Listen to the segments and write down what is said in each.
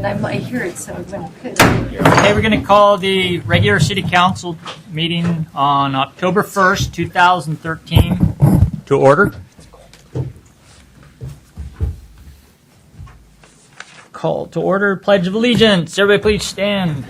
and I might hear it, so I'm going to put it. Okay, we're going to call the regular City Council meeting on October 1st, 2013 to order. Call to order, Pledge of Allegiance. Everybody please stand.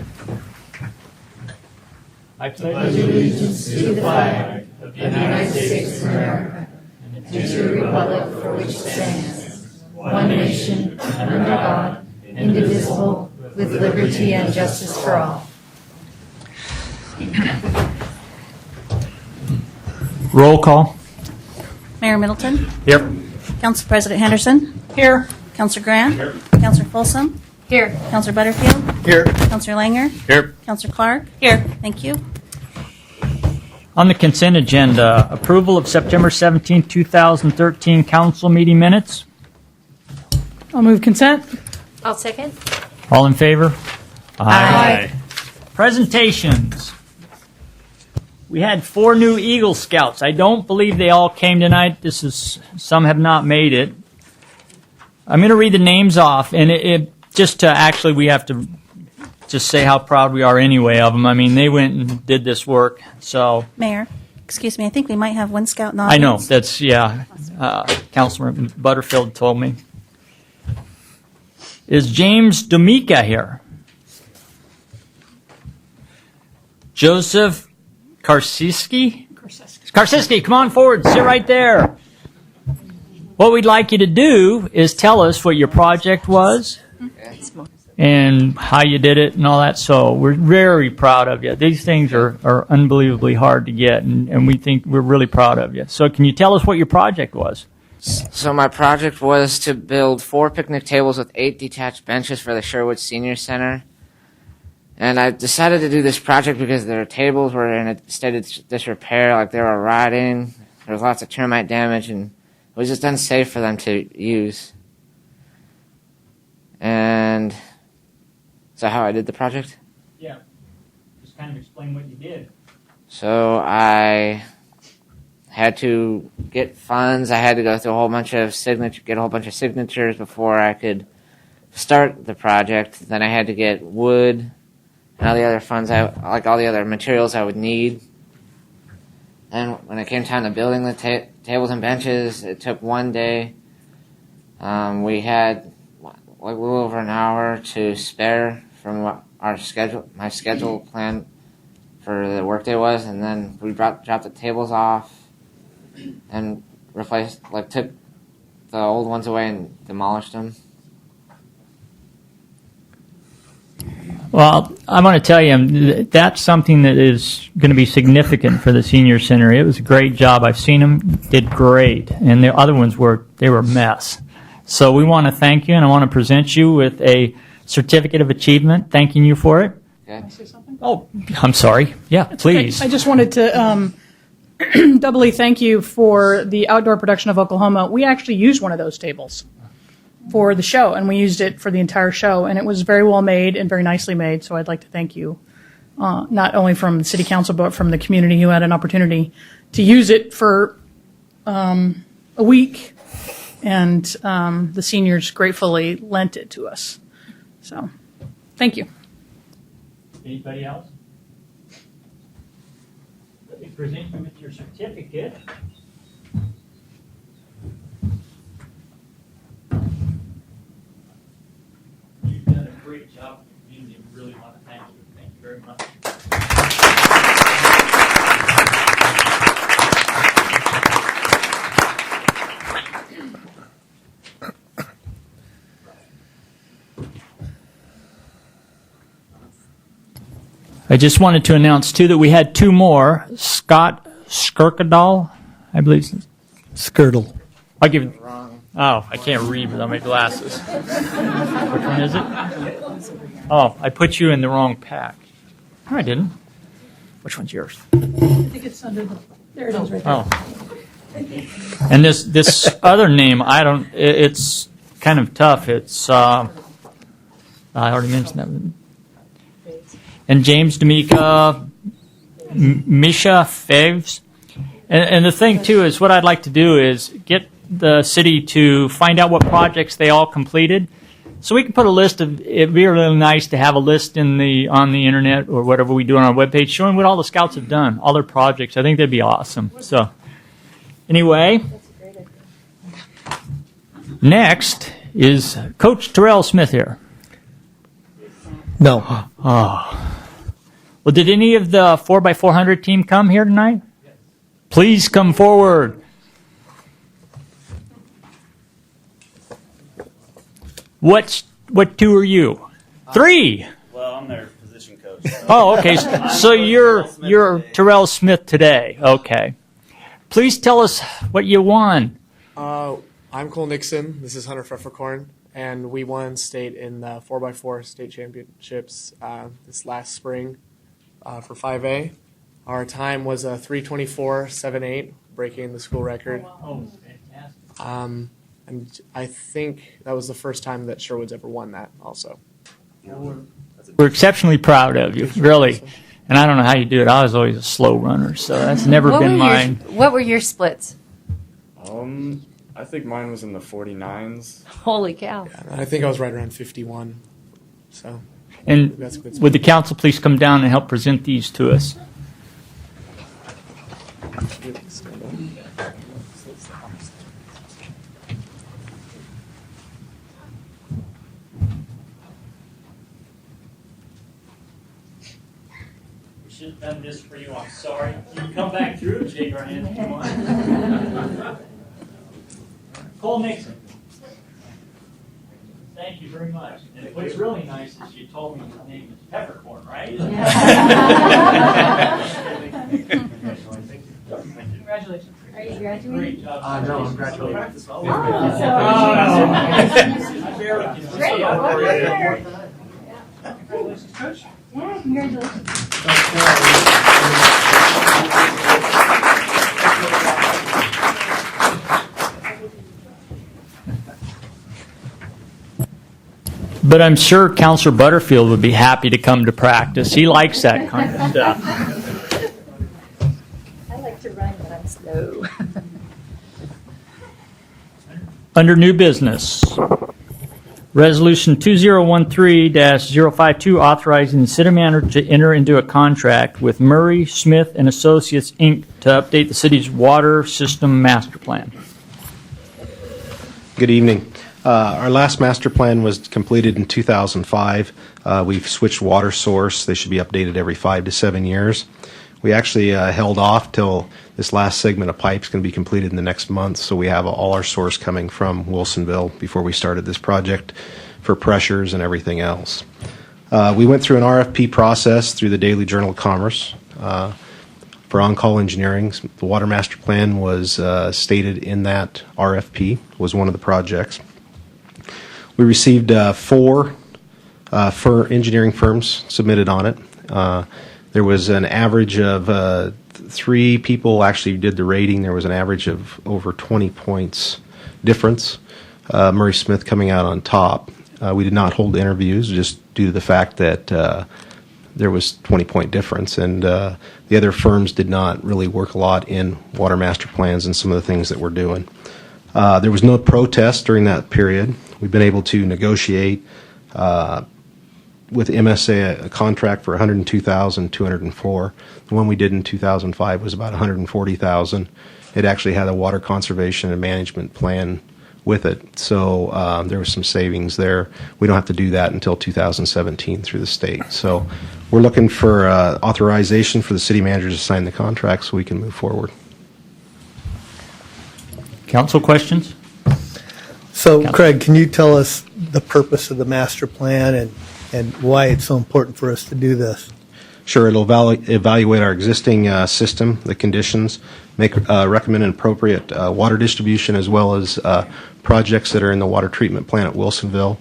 I pledge Allegiance to the flag of the United States of America and to the republic for which it stands, one nation, under God, indivisible, with liberty and justice for all. Roll call. Mayor Middleton. Here. Council President Henderson. Here. Councilor Grant. Here. Councilor Folsom. Here. Councilor Butterfield. Here. Councilor Langer. Here. Councilor Clark. Here. Thank you. On the consent agenda, approval of September 17, 2013 council meeting minutes. I'll move consent. I'll second. All in favor? Aye. Presentations. We had 4 new Eagle Scouts. I don't believe they all came tonight. Some have not made it. I'm going to read the names off, and we have to just say how proud we are anyway of them. I mean, they went and did this work. So, Mayor, excuse me, I think we might have one scout in the I know, audience. Councilman Butterfield told me. Is James Domica here? Joseph Karsiski? Karsiski, come on forward. Sit right there. What we'd like you to do is tell us what your project was and how you did it and all that. So we're very proud of you. These things are unbelievably hard to get, and we think we're really proud of you. So can you tell us what your project was? So my project was to build 4 picnic tables with 8 detached benches for the Sherwood Senior Center. And I decided to do this project because their tables were in a state of disrepair, like they were rotting. There was lots of termite damage, and it was just unsafe for them to use. And is that how I did the project? Yeah. Just kind of explain what you did. So I had to get funds. I had to go through a whole bunch of signatures before I could start the project. Then I had to get wood and all the other funds, all the other materials I would need. And when it came time to building the tables and benches, it took one day. We had a little over an hour to spare from what my schedule plan for the workday was, and then we dropped the tables off and took the old ones away and demolished them. Well, I want to tell you, that's something that is going to be significant for the senior center. It was a great job. I've seen them, did great. And the other ones were a mess. So we want to thank you, and I want to present you with a certificate of achievement, thanking you for it. Okay. Can I say something? Oh, I'm sorry. Yeah, please. I just wanted to doubly thank you for the outdoor production of Oklahoma. We actually used one of those tables for the show, and we used it for the entire show, and it was very well made and very nicely made, so I'd like to thank you, not only from the City Council, but from the community who had an opportunity to use it for a week, and the seniors gratefully lent it to us. So, thank you. Anybody else? Let me present you with your certificate. You've done a great job with the community. We really want to thank you. Thank you very much. I just wanted to announce, too, that we had 2 more. Scott Skirkadal, I believe. Skirtle. I'll give it. Oh, I can't read without my glasses. Which one is it? Oh, I put you in the wrong pack. No, I didn't. Which one's yours? I think it's under there it is right there. Oh. And this other name, it's kind of tough. It's, I already mentioned that. And James D'Amica, Misha Faves. And the thing, too, is what I'd like to do is get the city to find out what projects they all completed So we can put a list of. It'd be really nice to have a list on the internet or whatever we do on our webpage, showing what all the scouts have done, all their projects. I think that'd be awesome. So, anyway, next is Coach Terrell Smith here. No. Oh. Well, did any of the 4x400 team come here tonight? Yes. Please come forward. What two are you? Three. Well, I'm their position coach. Oh, okay. So you're Terrell Smith today. Okay. Please tell us what you won. I'm Cole Nixon. This is Hunter Pfefferkorn, and we won state in the 4x4 state championships this last spring for 5A. Our time was a 3:24.78, breaking the school record. Oh, fantastic. And I think that was the first time that Sherwood's ever won that also. We're exceptionally proud of you, really. And I don't know how you do it. I was always a slow runner, so that's never been mine. What were your splits? I think mine was in the 49s. Holy cow. Yeah, and I think I was right around 51. So And that's good. would the council please come down and help present these to us? We should have done this for you. I'm sorry. You can come back through and shake our hand if you want. Cole Nixon. Thank you very much. And what's really nice is you told me his name is Peppercorn, right? Congratulations. Are you graduating? Great job. No, I'm graduating. Congratulations, Coach. Yeah, congratulations. But I'm sure Counselor Butterfield would be happy to come to practice. He likes that kind of stuff. I like to run, but I'm slow. Under new business, Resolution 2013-052 authorizing the city manager to enter into a contract with Murray, Smith and Associates, Inc. to update the city's water system master plan. Good evening. Our last master plan was completed in 2005. We've switched water source. They should be updated every 5 to 7 years. We actually held off till this last segment of pipe is going to be completed in the next month, so we have all our source coming from Wilsonville before we started this project for pressures and everything else. We went through an RFP process through the Daily Journal of Commerce for on-call engineering. The water master plan was stated in that RFP, was one of the projects. We received 4 engineering firms submitted on it. There was an average of 3 people actually did the rating. There was an average of over 20 points difference. Murray Smith coming out on top. We did not hold interviews just due to the fact that there was 20-point difference, and the other firms did not really work a lot in water master plans and some of the things that we're doing. There was no protest during that period. We've been able to negotiate with MSA a contract for $102,204. The one we did in 2005 was about $140,000. It actually had a water conservation and management plan with it, so there was some savings there. We don't have to do that until 2017 through the state. So we're looking for authorization for the city manager to sign the contract so we can move forward. Council questions? So, Craig, can you tell us the purpose of the master plan and why it's so important for us to do this? Sure, it'll evaluate our existing system, the conditions, recommend an appropriate water distribution as well as projects that are in the water treatment plant at Wilsonville.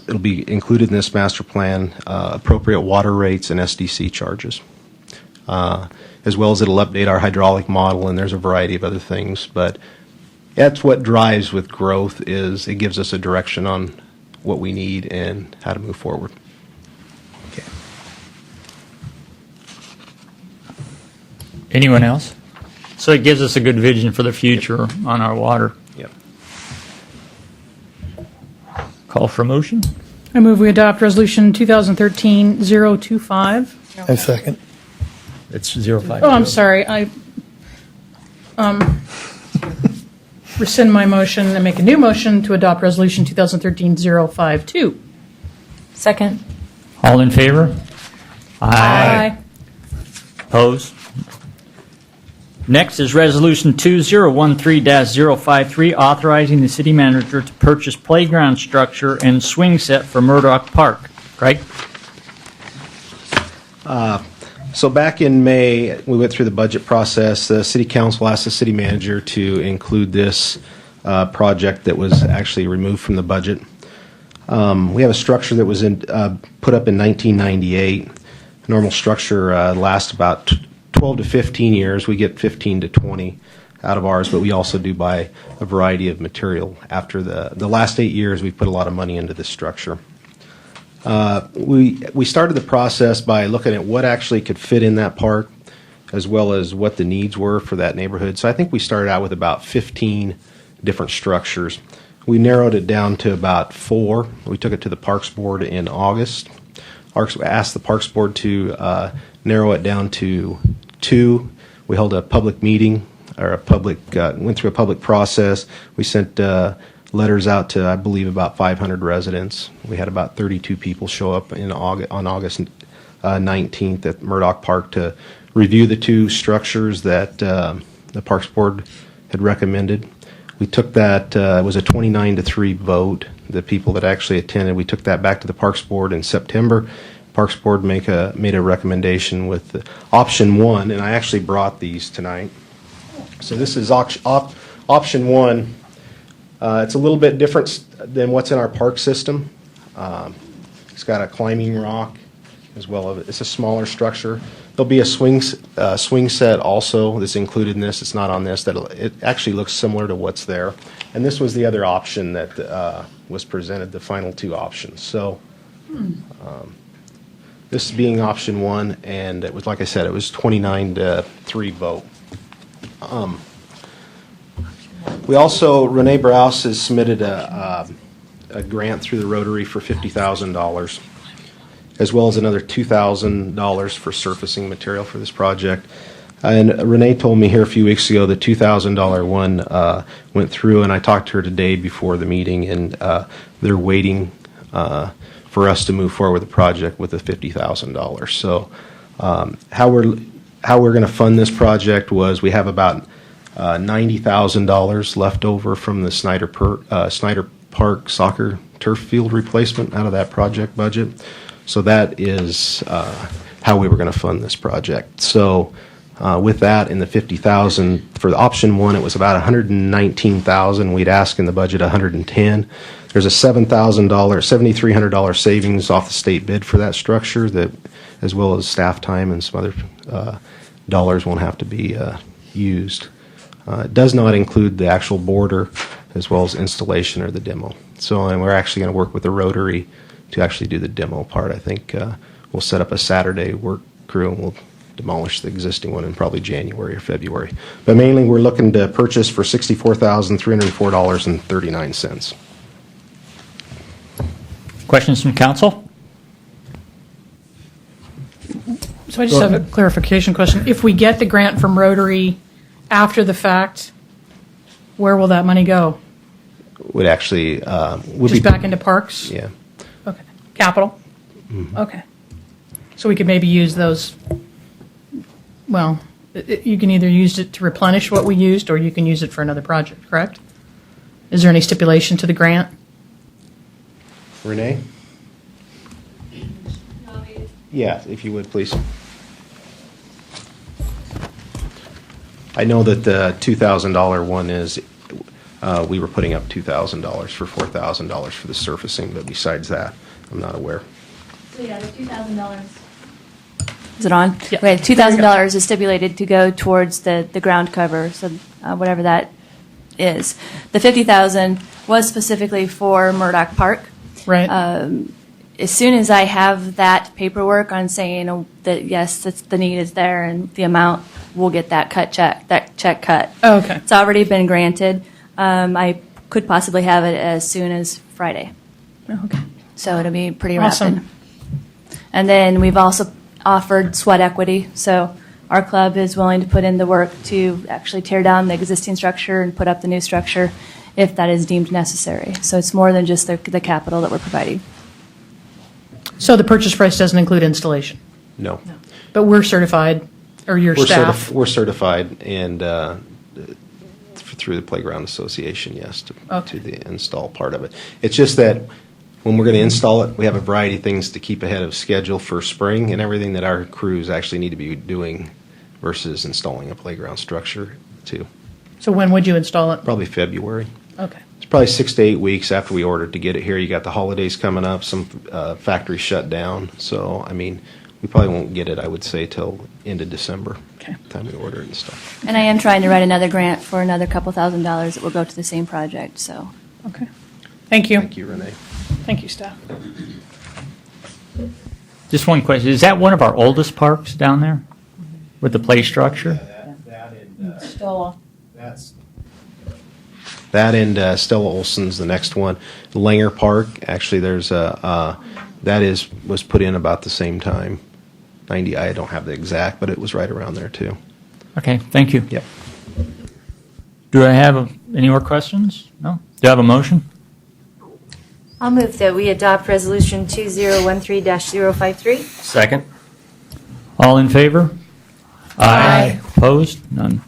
It'll be included in this master plan, appropriate water rates and SDC charges. As well as it'll update our hydraulic model, and there's a variety of other things. But that's what drives with growth, is it gives us a direction on what we need and how to move forward. Okay. Anyone else? So it gives us a good vision for the future on our water. Yep. Call for a motion. I move we adopt Resolution 2013-025. I second. It's 05. Oh, I'm sorry. I rescind my motion and make a new motion to adopt Resolution 2013-052. Second. All in favor? Aye. Opposed? Next is Resolution 2013-053, authorizing the city manager to purchase playground structure and swing set for Murdoch Park. Craig? So back in May, we went through the budget process. The city council asked the city manager to include this project that was actually removed from the budget. We have a structure that was put up in 1998. Normal structure lasts about 12 to 15 years. We get 15 to 20 out of ours, but we also do buy a variety of material. After the last 8 years, we've put a lot of money into this structure. We started the process by looking at what actually could fit in that park, as well as what the needs were for that neighborhood. So I think we started out with about 15 different structures. We narrowed it down to about 4. We took it to the Parks Board in August. Asked the Parks Board to narrow it down to 2. We held a public meeting, or went through a public process. We sent letters out to, I believe, about 500 residents. We had about 32 people show up on August 19th at Murdoch Park to review the 2 structures that the Parks Board had recommended. We took that, it was a 29-3 vote, the people that actually attended. We took that back to the Parks Board in September. Parks Board made a recommendation with option 1, and I actually brought these tonight. So this is option 1. It's a little bit different than what's in our park system. It's got a climbing rock as well. It's a smaller structure. There'll be a swing set also that's included in this. It's not on this. It actually looks similar to what's there. And this was the other option that was presented, the final 2 options. So this being option 1, and it was, like I said, it was 29-3 vote. We also, Renee Browse has submitted a grant through the Rotary for $50,000, as well as another $2,000 for surfacing material for this project. And Renee told me here a few weeks ago the $2,000 one went through, and I talked to her today before the meeting, and they're waiting for us to move forward with the project with the $50,000. So how we're going to fund this project was we have about $90,000 left over from the Snyder Park soccer turf field replacement out of that project budget. So that is how we were going to fund this project. So with that and the $50,000 for the option 1, it was about $119,000. We'd asked in the budget $110,000. There's a $7,300 savings off the state bid for that structure, that, as well as staff time and some other dollars won't have to be used. It does not include the actual border as well as installation or the demo. So, and we're actually going to work with the Rotary to actually do the demo part. I think we'll set up a Saturday work crew and we'll demolish the existing one in probably January or February. But mainly we're looking to purchase for $64,304.39. Questions from council? So I just have a clarification question. If we get the grant from Rotary after the fact, where will that money go? Would actually would Just be back into parks? Yeah. Okay. Capital? Mm-hmm. Okay. So we could maybe use those, well, you can either use it to replenish what we used, or you can use it for another project, correct? Is there any stipulation to the grant? Renee? Yeah, if you would, please. I know that the $2,000 one is, we were putting up $2,000 for $4,000 for the surfacing, but besides that, I'm not aware. So yeah, the $2,000. Is it on? Yeah. Okay, $2,000 is stipulated to go towards the ground cover, so whatever that is. The $50,000 was specifically for Murdoch Park. Right. As soon as I have that paperwork on saying that yes, the need is there and the amount, we'll get that check cut. Oh, okay. It's already been granted. I could possibly have it as soon as Friday. Okay. So it'll be pretty Awesome. rapid. And then we've also offered sweat equity. So our club is willing to put in the work to actually tear down the existing structure and put up the new structure if that is deemed necessary. So it's more than just the capital that we're providing. So the purchase price doesn't include installation, No. but we're certified, or your staff? We're certified and through the Playground Association, yes, Okay. to the install part of it. It's just that when we're going to install it, we have a variety of things to keep ahead of schedule for spring and everything that our crews actually need to be doing versus installing a playground structure too. So when would you install it? Probably February. Okay. It's probably 6 to 8 weeks after we ordered to get it here. You got the holidays coming up, some factories shut down. So, I mean, we probably won't get it, I would say, till end of December. Okay. Time we order it and stuff. And I am trying to write another grant for another couple $1,000s that will go to the same project. So Okay. Thank you. Thank you, Renee. Thank you, staff. Just one question. Is that one of our oldest parks down there with the play structure? Still. That and Stella Olson's the next one. Langer Park, actually, there's was put in about the same time. 90, I don't have the exact, but it was right around there too. Okay, thank you. Yep. Do I have any more questions? No? Do I have a motion? I'll move that we adopt Resolution 2013-053. Second. All in favor? Aye. Opposed? None.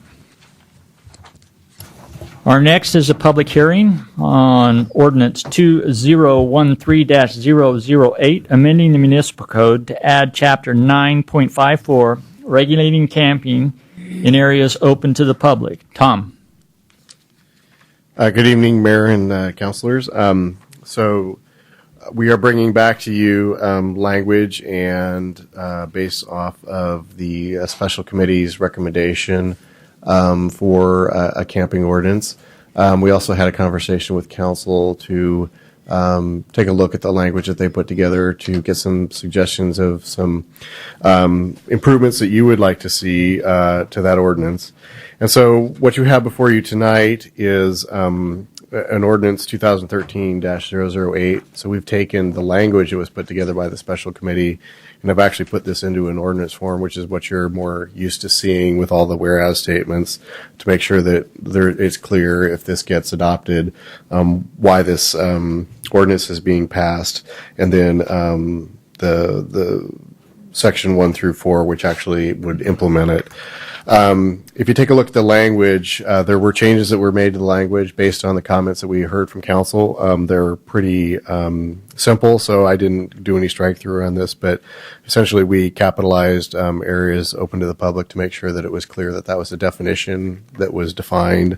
Our next is a public hearing on Ordinance 2013-008, amending the municipal code to add Chapter 9.54, regulating camping in areas open to the public. Tom. Good evening, Mayor and councilors. So we are bringing back to you language and based off of the special committee's recommendation for a camping ordinance. We also had a conversation with council to take a look at the language that they put together to get some suggestions of some improvements that you would like to see to that ordinance. And so what you have before you tonight is an ordinance 2013-008. So we've taken the language that was put together by the special committee and I've actually put this into an ordinance form, which is what you're more used to seeing with all the whereas statements, to make sure that it's clear if this gets adopted, why this ordinance is being passed, and then the section 1 through 4, which actually would implement it. If you take a look at the language, there were changes that were made to the language based on the comments that we heard from council. They're pretty simple, so I didn't do any strike through on this, but essentially we capitalized areas open to the public to make sure that it was clear that that was a definition that was defined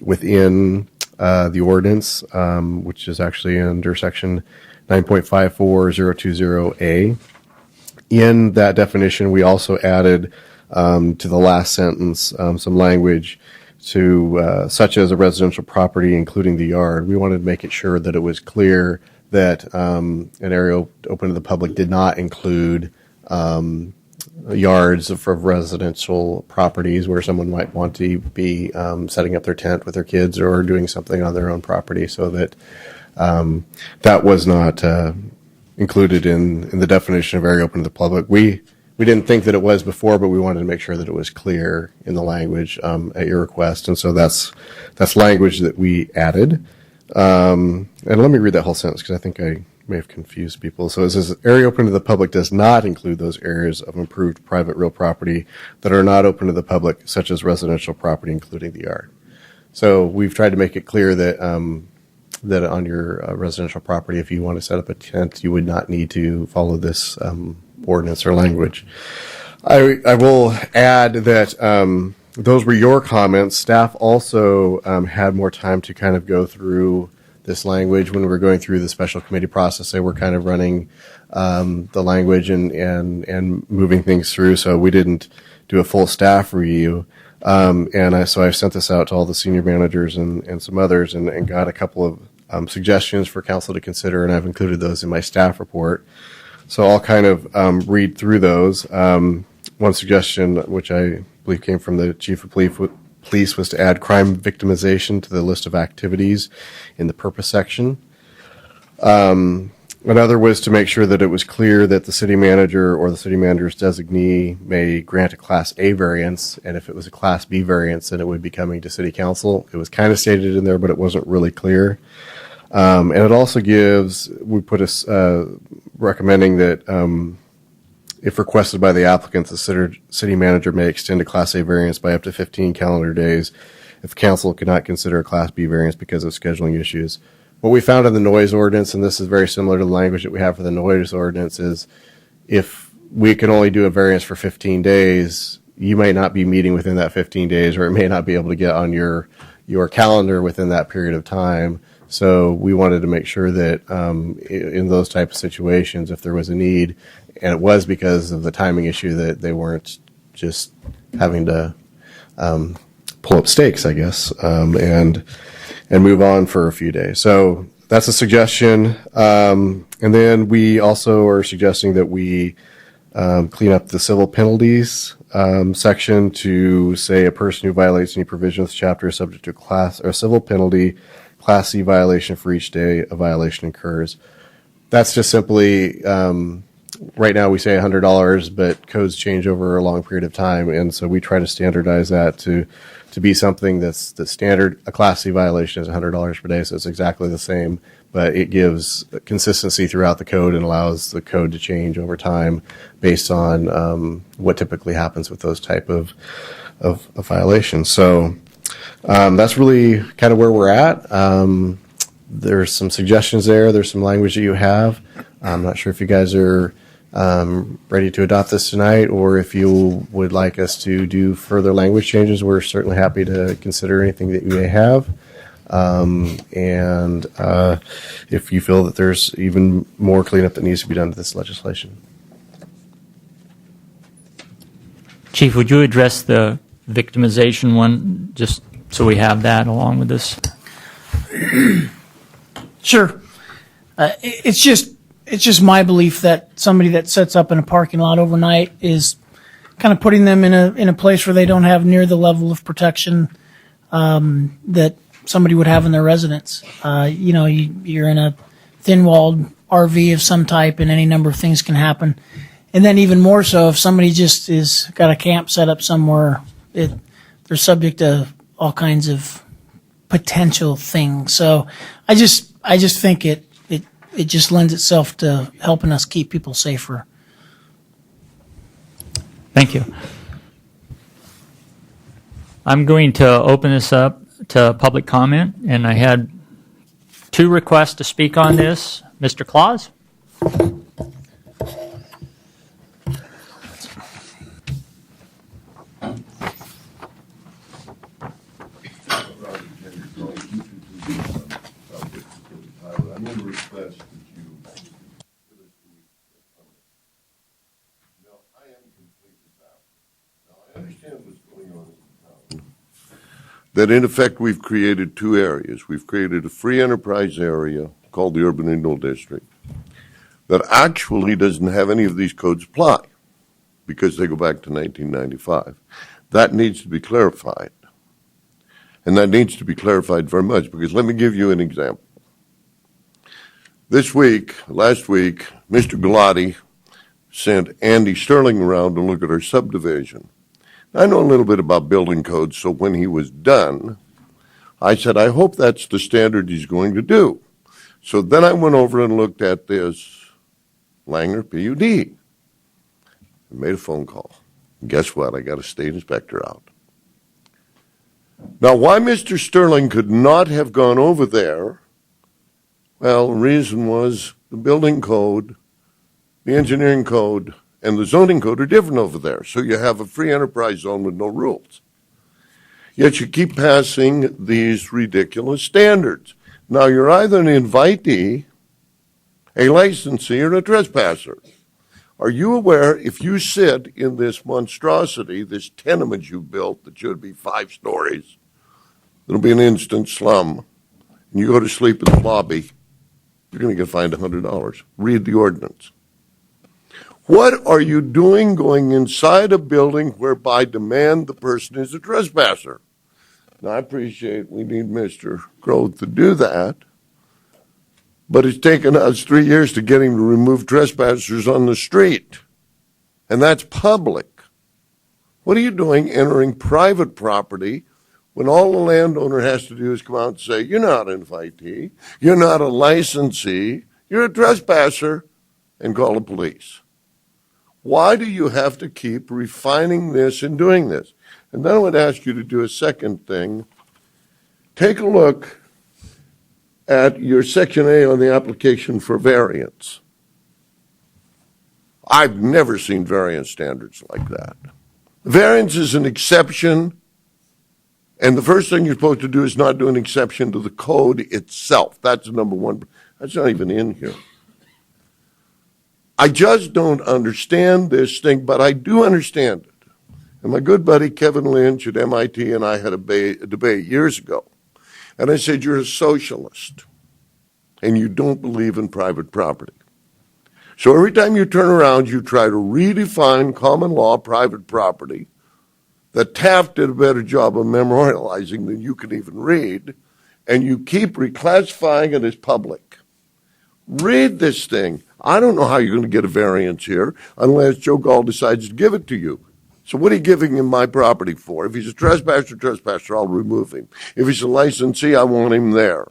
within the ordinance, which is actually under section 9.54020A. In that definition, we also added to the last sentence some language to such as a residential property, including the yard. We wanted to make it sure that it was clear that an area open to the public did not include yards of residential properties where someone might want to be setting up their tent with their kids or doing something on their own property, so that that was not included in the definition of area open to the public. We didn't think that it was before, but we wanted to make sure that it was clear in the language at your request, and so that's language that we added. And let me read that whole sentence because I think I may have confused people. So it says, area open to the public does not include those areas of improved private real property that are not open to the public, such as residential property, including the yard. So we've tried to make it clear that that on your residential property, if you want to set up a tent, you would not need to follow this ordinance or language. I will add that those were your comments. Staff also had more time to kind of go through this language when we were going through the special committee process. They were kind of running the language and moving things through, so we didn't do a full staff review. So I've sent this out to all the senior managers and some others and got a couple of suggestions for council to consider, and I've included those in my staff report. So I'll kind of read through those. One suggestion, which I believe came from the chief of police, was to add crime victimization to the list of activities in the purpose section. Another was to make sure that it was clear that the city manager or the city manager's designee may grant a Class A variance, and if it was a Class B variance, then it would be coming to city council. It was kind of stated in there, but it wasn't really clear. And it also we put a recommending that if requested by the applicant, the city manager may extend a Class A variance by up to 15 calendar days if council cannot consider a Class B variance because of scheduling issues. What we found in the noise ordinance, and this is very similar to the language that we have for the noise ordinance, is if we can only do a variance for 15 days, you may not be meeting within that 15 days, or it may not be able to get on your calendar within that period of time. So we wanted to make sure that in those type of situations, if there was a need, and it was because of the timing issue, that they weren't just having to pull up stakes, I guess, and move on for a few days. So that's a suggestion. And then we also are suggesting that we clean up the civil penalties section to say a person who violates any provision of this chapter is subject to a civil penalty, Class C violation for each day a violation occurs. That's just simply, right now we say $100, but codes change over a long period of time, and so we try to standardize that to be something that's the standard. A Class C violation is $100 per day, so it's exactly the same, but it gives consistency throughout the code and allows the code to change over time based on what typically happens with those type of violations. So that's really kind of where we're at. There's some suggestions there. There's some language that you have. I'm not sure if you guys are ready to adopt this tonight, or if you would like us to do further language changes. We're certainly happy to consider anything that you may have. And if you feel that there's even more cleanup that needs to be done to this legislation. Chief, would you address the victimization one, just so we have that along with this? Sure. It's just my belief that somebody that sets up in a parking lot overnight is kind of putting them in a place where they don't have near the level of protection that somebody would have in their residence. You're in a thin-walled RV of some type, and any number of things can happen. And then even more so, if somebody just is got a camp set up somewhere, they're subject to all kinds of potential things. So I just think it just lends itself to helping us keep people safer. Thank you. I'm going to open this up to public comment, and I had 2 requests to speak on this. Mr. Claus? That in effect we've created 2 areas. We've created a free enterprise area called the Urban Renewal District that actually doesn't have any of these codes apply because they go back to 1995. That needs to be clarified. And that needs to be clarified very much, because let me give you an example. Last week, Mr. Galati sent Andy Sterling around to look at our subdivision. I know a little bit about building codes, so when he was done, I said, I hope that's the standard he's going to do. So then I went over and looked at this Langer PUD. I made a phone call. And guess what? I got a state inspector out. Now, why Mr. Sterling could not have gone over there, well, the reason was the building code, the engineering code, and the zoning code are different over there. So you have a free enterprise zone with no rules. Yet you keep passing these ridiculous standards. Now you're either an invitee, a licensee, or a trespasser. Are you aware if you sit in this monstrosity, this tenement you built that should be 5 stories, it'll be an instant slum, and you go to sleep in the lobby, you're going to get fined $100. Read the ordinance. What are you doing going inside a building where by demand the person is a trespasser? Now, I appreciate we need Mr. Grove to do that, But it's taken us 3 years to get him to remove trespassers on the street. And that's public. What are you doing entering private property when all the landowner has to do is come out and say, you're not an invitee, you're not a licensee, you're a trespasser, and call the police? Why do you have to keep refining this and doing this? And then I would ask you to do a second thing. Take a look at your Section A on the application for variance. I've never seen variance standards like that. Variance is an exception, and the first thing you're supposed to do is not do an exception to the code itself. That's number one. That's not even in here. I just don't understand this thing, but I do understand it. And my good buddy Kevin Lynch at MIT and I had a debate years ago. And I said, you're a socialist, and you don't believe in private property. So every time you turn around, you try to redefine common law private property that Taft did a better job of memorializing than you can even read, and you keep reclassifying it as public. Read this thing. I don't know how you're going to get a variance here unless Joe Gall decides to give it to you. So what are you giving him my property for? If he's a trespasser, I'll remove him. If he's a licensee, I want him there.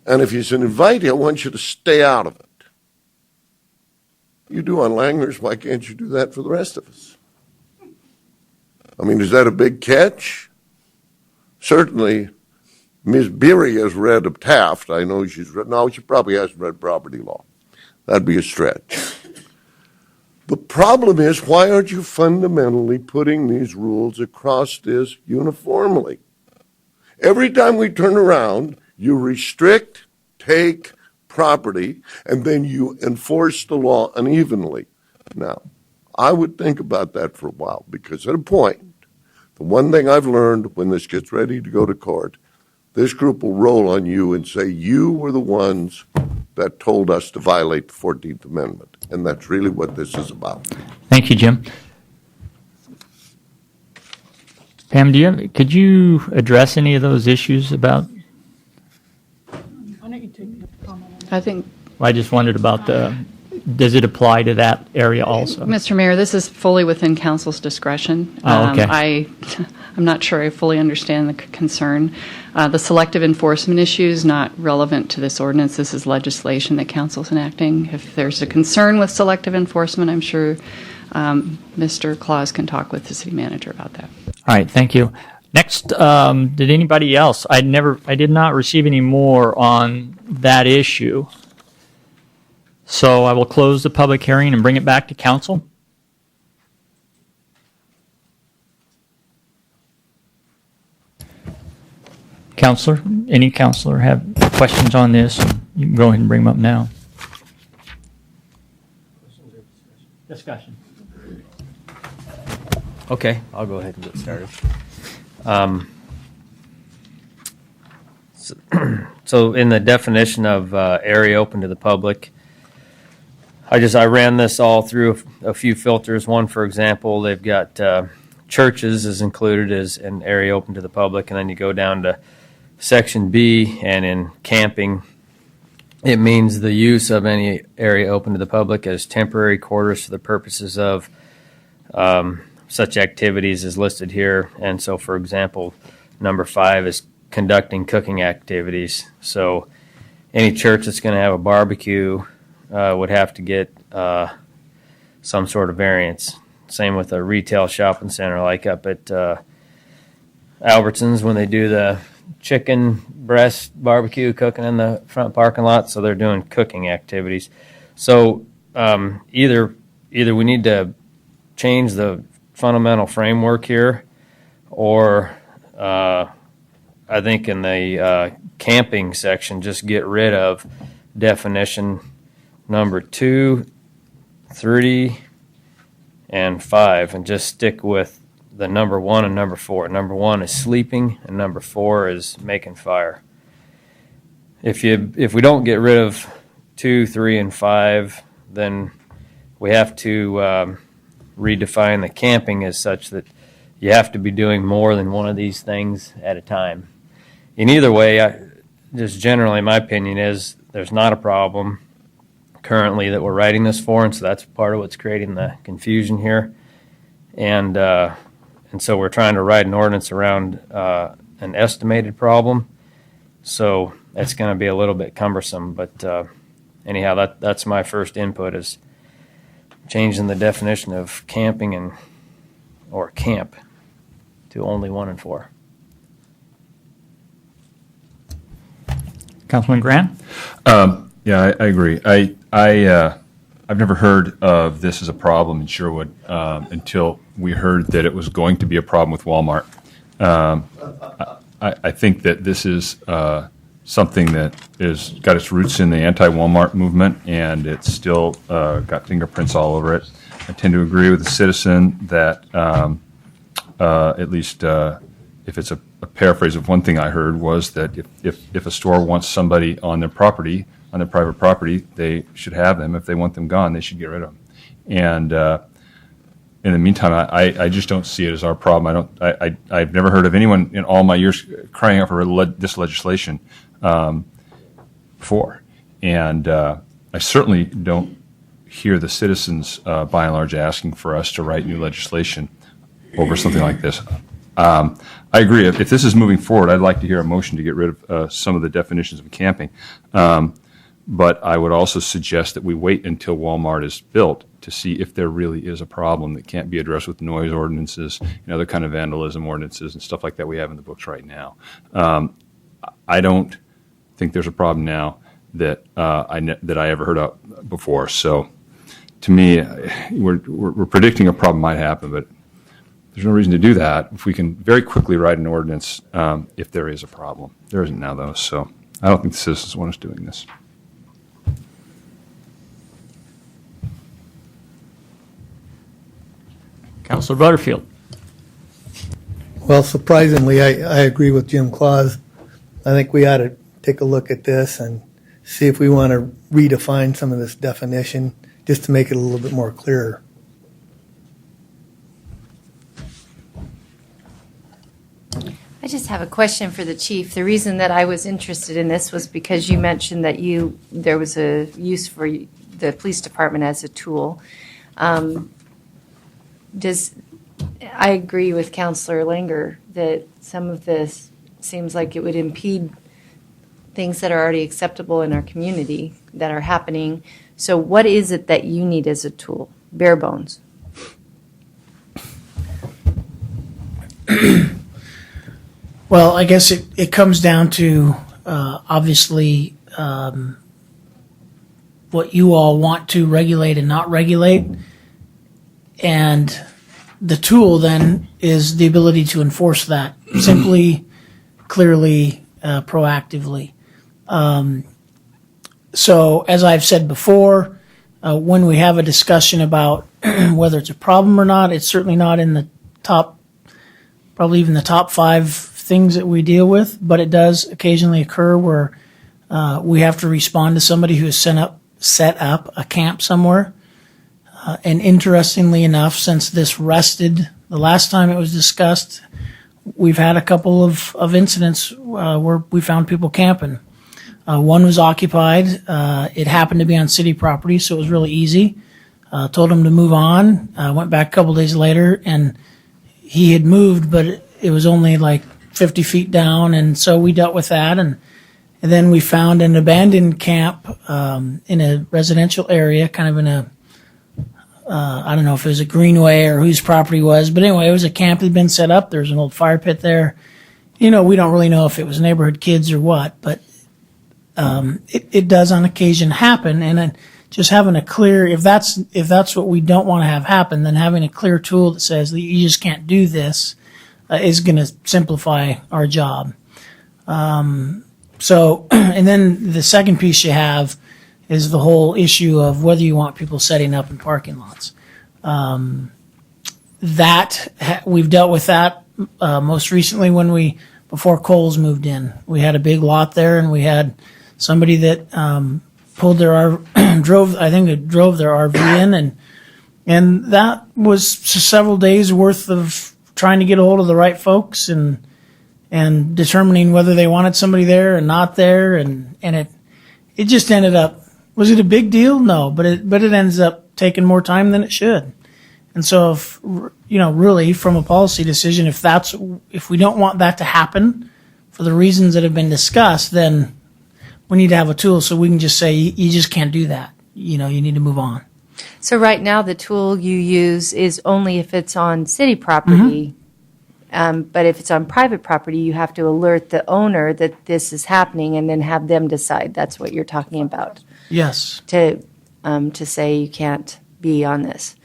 And if he's an invitee, I want you to stay out of it. You do on Langer's, why can't you do that for the rest of us? I mean, is that a big catch? Certainly, Ms. Beery has read of Taft. I know she's read. No, she probably hasn't read property law. That'd be a stretch. The problem is, why aren't you fundamentally putting these rules across this uniformly? Every time we turn around, you restrict, take property, and then you enforce the law unevenly. Now, I would think about that for a while, because at a point, the one thing I've learned when this gets ready to go to court, this group will roll on you and say, you were the ones that told us to violate the 14th Amendment. And that's really what this is about. Thank you, Jim. Pam, could you address any of those issues about? Why don't you take the comment on that? I think, I just wondered about does it apply to that area also? Mr. Mayor, this is fully within council's discretion. Oh, okay. I'm not sure I fully understand the concern. The selective enforcement issue is not relevant to this ordinance. This is legislation that council's enacting. If there's a concern with selective enforcement, I'm sure Mr. Claus can talk with the city manager about that. All right, thank you. Next, did anybody else? I did not receive any more on that issue. So I will close the public hearing and bring it back to council. Counselor, any counselor have questions on this? You can go ahead and bring them up now. Discussion. Okay, I'll go ahead and get started. So in the definition of area open to the public, I ran this all through a few filters. One, for example, they've got churches is included as an area open to the public, and then you go down to Section B, and in camping, it means the use of any area open to the public as temporary quarters for the purposes of such activities as listed here. And so, for example, number 5 is conducting cooking activities. So any church that's going to have a barbecue would have to get some sort of variance. Same with a retail shopping center, like up at Albertsons when they do the chicken breast barbecue cooking in the front parking lot. So they're doing cooking activities. So either we need to change the fundamental framework here, or I think in the camping section, just get rid of definition number 2, 3, and 5, and just stick with the number 1 and number 4. Number 1 is sleeping, and number 4 is making fire. If we don't get rid of 2, 3, and 5, then we have to redefine the camping as such that you have to be doing more than one of these things at a time. In either way, just generally my opinion is there's not a problem currently that we're writing this for, and so that's part of what's creating the confusion here. And so we're trying to write an ordinance around an estimated problem. So that's going to be a little bit cumbersome. But anyhow, that's my first input is changing the definition of camping or camp to only 1 and 4. Councilman Grant? Yeah, I agree. I've never heard of this as a problem in Sherwood until we heard that it was going to be a problem with Walmart. I think that this is something that is got its roots in the anti-Walmart movement, and it's still got fingerprints all over it. I tend to agree with the citizen that at least if it's a paraphrase of one thing I heard was that if a store wants somebody on their property, on their private property, they should have them. If they want them gone, they should get rid of them. And in the meantime, I just don't see it as our problem. I've never heard of anyone in all my years crying out for this legislation before. And I certainly don't hear the citizens, by and large, asking for us to write new legislation over something like this. I agree. If this is moving forward, I'd like to hear a motion to get rid of some of the definitions of camping. But I would also suggest that we wait until Walmart is built to see if there really is a problem that can't be addressed with noise ordinances and other kind of vandalism ordinances and stuff like that we have in the books right now. I don't think there's a problem now that I ever heard of before. So to me, we're predicting a problem might happen, but there's no reason to do that if we can very quickly write an ordinance if there is a problem. There isn't now, though, so I don't think the citizens want us doing this. Councilor Butterfield. Well, surprisingly, I agree with Jim Claus. I think we ought to take a look at this and see if we want to redefine some of this definition just to make it a little bit more clearer. I just have a question for the chief. The reason that I was interested in this was because you mentioned that there was a use for the police department as a tool. I agree with Councilor Langer that some of this seems like it would impede things that are already acceptable in our community that are happening. So what is it that you need as a tool? Bare bones. Well, I guess it comes down to obviously what you all want to regulate and not regulate. And the tool then is the ability to enforce that simply, clearly, proactively. So as I've said before, when we have a discussion about whether it's a problem or not, it's certainly not in the top, probably even the top 5 things that we deal with, but it does occasionally occur where we have to respond to somebody who has set up a camp somewhere. And interestingly enough, since this rested, the last time it was discussed, we've had a couple of incidents where we found people camping. One was occupied. It happened to be on city property, so it was really easy. Told him to move on. Went back a couple days later, and he had moved, but it was only like 50 feet down, and so we dealt with that. And then we found an abandoned camp in a residential area, kind of in a I don't know if it was a greenway or whose property it was, but anyway, it was a camp that had been set up. There's an old fire pit there. We don't really know if it was neighborhood kids or what, but it does on occasion happen. And then just having a clear, if that's what we don't want to have happen, then having a clear tool that says that you just can't do this is going to simplify our job. So, and then the second piece you have is the whole issue of whether you want people setting up in parking lots. We've dealt with that most recently before Kohl's moved in. We had a big lot there, and we had somebody that pulled their drove their RV in, and that was several days worth of trying to get a hold of the right folks, and and determining whether they wanted somebody there or not there, and it just ended up, was it a big deal? No, but it ends up taking more time than it should. And so if, really from a policy decision, if we don't want that to happen for the reasons that have been discussed, then we need to have a tool so we can just say, you just can't do that. You need to move on. So right now, the tool you use is only if it's on city property. But if it's on private property, you have to alert the owner that this is happening and then have them decide. That's what you're talking about. Yes. To say you can't be on this.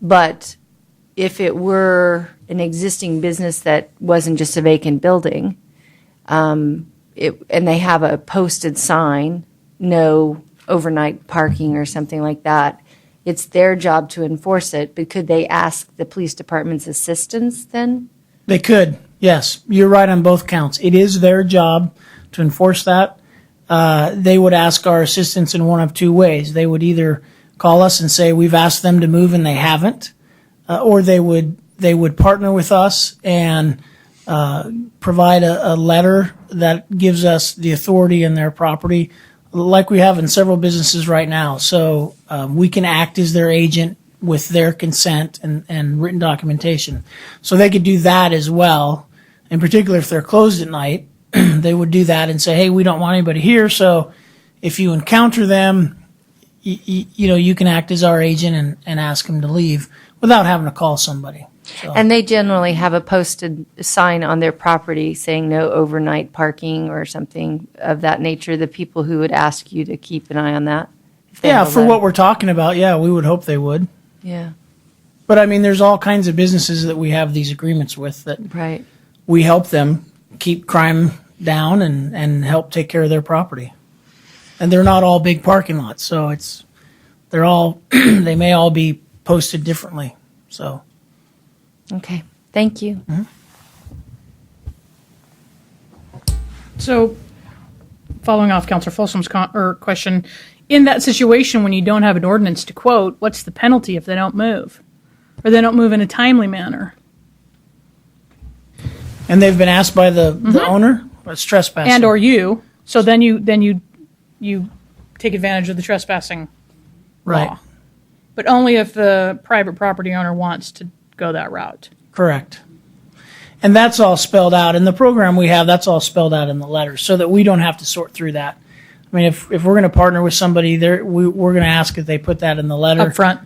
But if it were an existing business that wasn't just a vacant building, and they have a posted sign, no overnight parking or something like that, it's their job to enforce it. But could they ask the police department's assistance then? They could, yes. You're right on both counts. It is their job to enforce that. They would ask our assistance in one of two ways. They would either call us and say we've asked them to move and they haven't, or they would partner with us and provide a letter that gives us the authority in their property, like we have in several businesses right now. So we can act as their agent with their consent and written documentation. So they could do that as well. In particular, if they're closed at night, they would do that and say, hey, we don't want anybody here. So if you encounter them, you can act as our agent and ask them to leave without having to call somebody. So. And they generally have a posted sign on their property saying no overnight parking or something of that nature, the people who would ask you to keep an eye on that? Yeah, for what we're talking about, yeah, we would hope they would. Yeah. But, I mean, there's all kinds of businesses that we have these agreements with that right. We help them keep crime down and help take care of their property. And they're not all big parking lots, so they're all they may all be posted differently. So okay, thank you. Mm-hmm. So, following off Councilor Folsom's question, in that situation when you don't have an ordinance to quote, what's the penalty if they don't move, or they don't move in a timely manner? And they've been asked by the owner, it's trespassing, and or you. So then you take advantage of the trespassing right. law, but only if the private property owner wants to go that route. Correct. And that's all spelled out in the program we have. That's all spelled out in the letter, so that we don't have to sort through that. I mean, if we're going to partner with somebody, we're going to ask if they put that in the letter up front,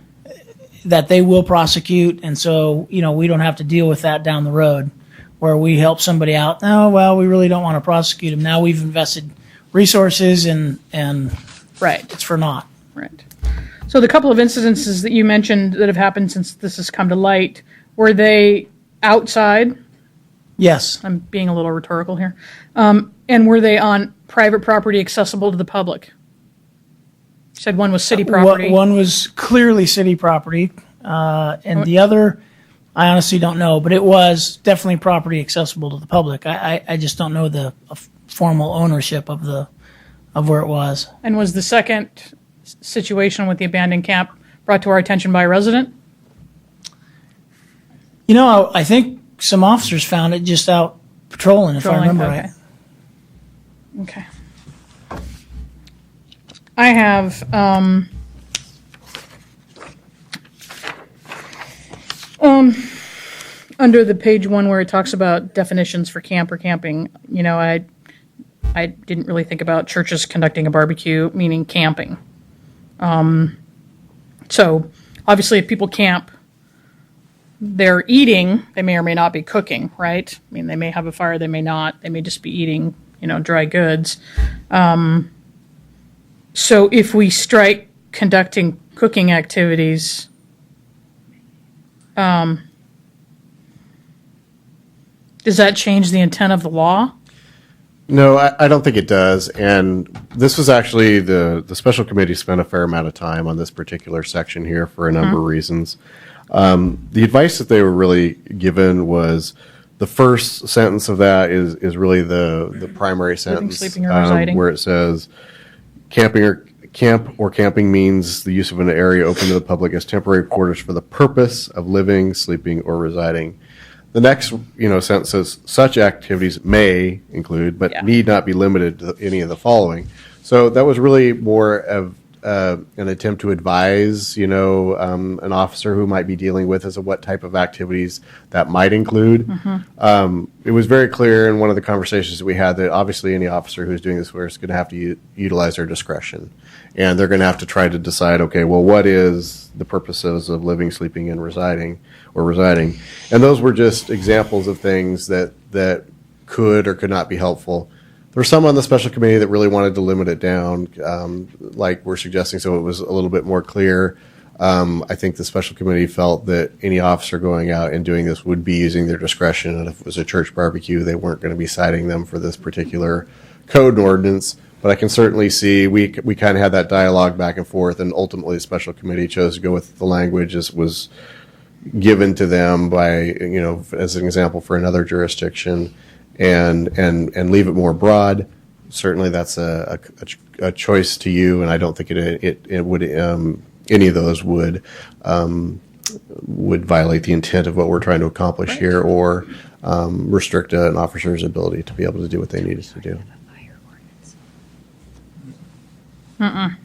that they will prosecute, and so we don't have to deal with that down the road, where we help somebody out. Oh, well, we really don't want to prosecute them. Now we've invested resources and right, it's for naught. Right. So the couple of incidences that you mentioned that have happened since this has come to light, were they outside? Yes. I'm being a little rhetorical here. And were they on private property accessible to the public? You said one was city property. One was clearly city property, and the other, I honestly don't know, but it was definitely property accessible to the public. I just don't know the formal ownership of where it was. And was the second situation with the abandoned camp brought to our attention by a resident? I think some officers found it just out patrolling, if I remember right. Okay. I have under the page one where it talks about definitions for camp or camping, I didn't really think about churches conducting a barbecue, meaning camping. So obviously if people camp, they're eating, they may or may not be cooking, right? I mean, they may have a fire, they may not. They may just be eating, dry goods. So if we strike conducting cooking activities, does that change the intent of the law? No, I don't think it does. And this was actually the special committee spent a fair amount of time on this particular section here for a number of reasons. The advice that they were really given was the first sentence of that is really the primary sentence, sleeping, or residing. where it says camp or camping means the use of an area open to the public as temporary quarters for the purpose of living, sleeping, or residing. The next, sentence says such activities may include, but need not be limited to any of the following. So that was really more of an attempt to advise, an officer who might be dealing with as to what type of activities that might include. It was very clear in one of the conversations that we had that obviously any officer who's doing this work is going to have to utilize their discretion. And they're going to have to try to decide, okay, well, what is the purposes of living, sleeping, and residing. And those were just examples of things that could or could not be helpful. There were some on the special committee that really wanted to limit it down, like we're suggesting, so it was a little bit more clear. I think the special committee felt that any officer going out and doing this would be using their discretion, and if it was a church barbecue, they weren't going to be citing them for this particular code and ordinance. But I can certainly see we kind of had that dialogue back and forth, and ultimately the special committee chose to go with the language as was given to them by, as an example for another jurisdiction, and leave it more broad. Certainly that's a choice to you, and I don't think it would any of those would violate the intent of what we're trying to accomplish here, or restrict an officer's ability to be able to do what they needed to do. You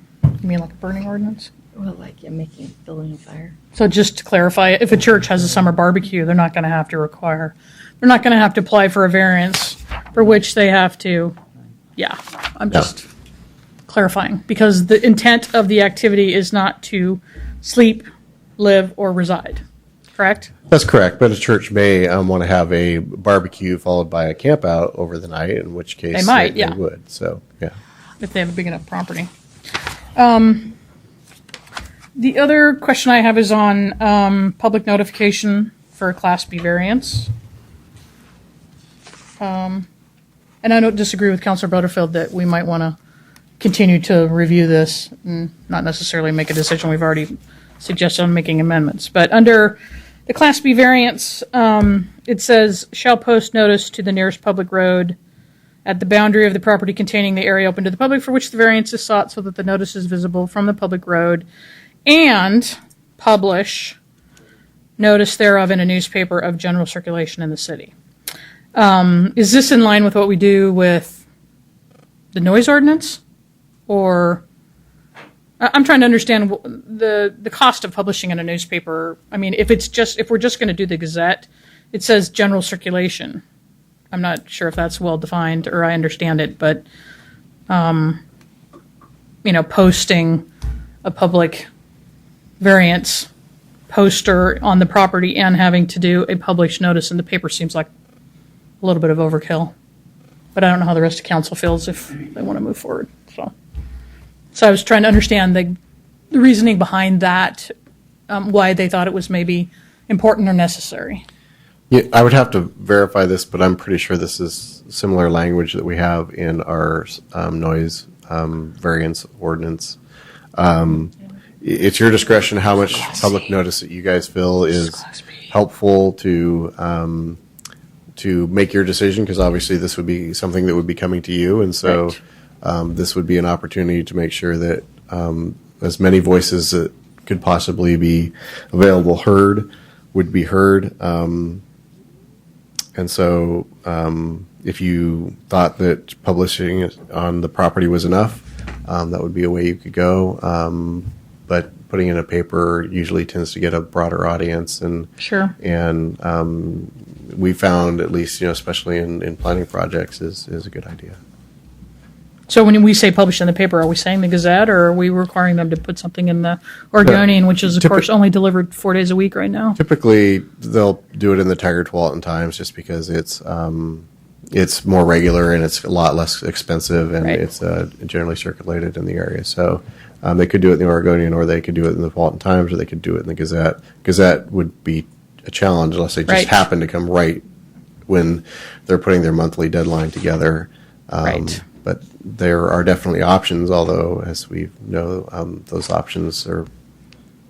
mean like a burning ordinance? Well, like making building a fire. So just to clarify, if a church has a summer barbecue, they're not going to have to apply for a variance for which they have to, I'm just clarifying, because the intent of the activity is not to sleep, live, or reside, correct? That's correct, but a church may want to have a barbecue followed by a camp out over the night, in which case They might, they would, so, yeah. If they have a big enough property. The other question I have is on public notification for a Class B variance. And I don't disagree with Councilor Butterfield that we might want to continue to review this and not necessarily make a decision. We've already suggested on making amendments. But under the Class B variance, it says, shall post notice to the nearest public road at the boundary of the property containing the area open to the public for which the variance is sought, so that the notice is visible from the public road, and publish notice thereof in a newspaper of general circulation in the city. Is this in line with what we do with the noise ordinance? Or I'm trying to understand the cost of publishing in a newspaper. I mean, if we're just going to do the Gazette, it says general circulation. I'm not sure if that's well defined or I understand it, but posting a public variance poster on the property and having to do a published notice in the paper seems like a little bit of overkill. But I don't know how the rest of council feels if they want to move forward. So I was trying to understand the reasoning behind that, why they thought it was maybe important or necessary. Yeah, I would have to verify this, but I'm pretty sure this is similar language that we have in our noise variance ordinance. It's your discretion how much public notice that you guys feel is helpful to make your decision, because obviously this would be something that would be coming to you, and so this would be an opportunity to make sure that as many voices that could possibly be available would be heard. And so if you thought that publishing it on the property was enough, that would be a way you could go. But putting in a paper usually tends to get a broader audience. And we found, at least, especially in planning projects, is a good idea. So when we say publish in the paper, are we saying the Gazette, or are we requiring them to put something in the Oregonian, which is, of course, only delivered 4 days a week right now? Typically, they'll do it in the Tigard-Tualatin Times just because it's more regular and it's a lot less expensive, and it's generally circulated in the area. So they could do it in the Oregonian, or they could do it in the Tualatin Times, or they could do it in the Gazette. Gazette would be a challenge unless they just happen to come right when they're putting their monthly deadline together. But there are definitely options, although, as we know, those options are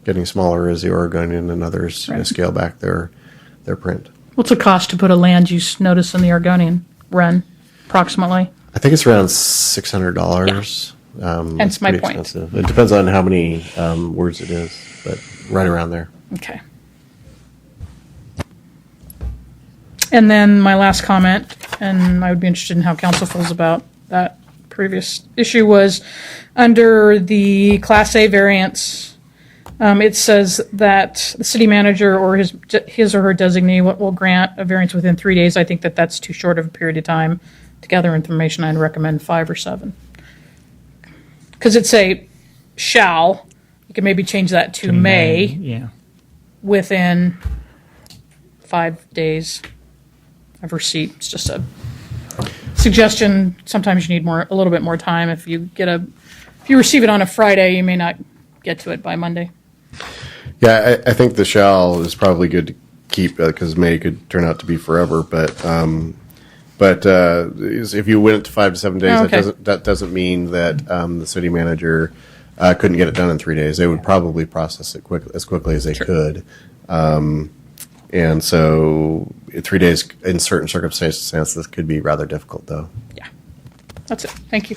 getting smaller as the Oregonian and others scale back their print. What's the cost to put a land use notice in the Oregonian run, approximately? I think it's around $600. Hence my point. Expensive. It depends on how many words it is, but right around there. Okay. And then my last comment, and I would be interested in how council feels about that previous issue, was under the Class A variance, it says that the city manager or his or her designee will grant a variance within 3 days. I think that that's too short of a period of time to gather information. I'd recommend 5 or 7. Because it's a shall, you can maybe change that to may. Yeah. Within 5 days of receipt. It's just a suggestion. Sometimes you need a little bit more time. If you receive it on a Friday, you may not get to it by Monday. Yeah, I think the shall is probably good to keep because May could turn out to be forever. But if you went to 5 to 7 days, Okay. that doesn't mean that the city manager couldn't get it done in 3 days. They would probably process it as quickly as they could. And so 3 days in certain circumstances could be rather difficult, though. Yeah, that's it. Thank you.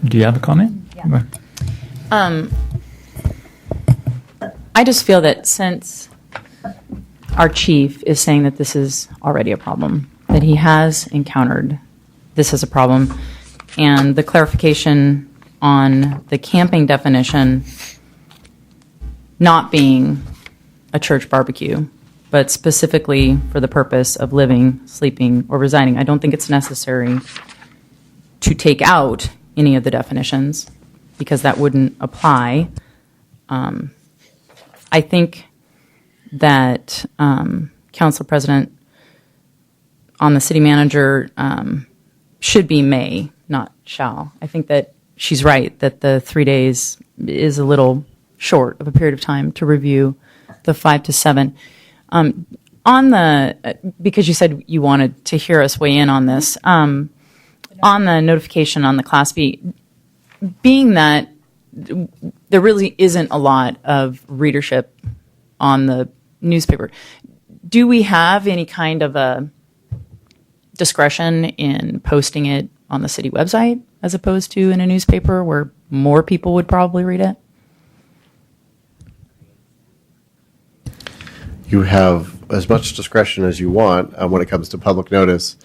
Do you have a comment? Yeah. I just feel that since our chief is saying that this is already a problem, that he has encountered this as a problem, and the clarification on the camping definition not being a church barbecue, but specifically for the purpose of living, sleeping, or residing, I don't think it's necessary to take out any of the definitions because that wouldn't apply. I think that Council President on the city manager should be may, not shall. I think that she's right that the 3 days is a little short of a period of time to review the 5 to 7. Because you said you wanted to hear us weigh in on this, on the notification on the Class B, being that there really isn't a lot of readership on the newspaper, do we have any kind of a discretion in posting it on the city website as opposed to in a newspaper where more people would probably read it? You have as much discretion as you want when it comes to public notice.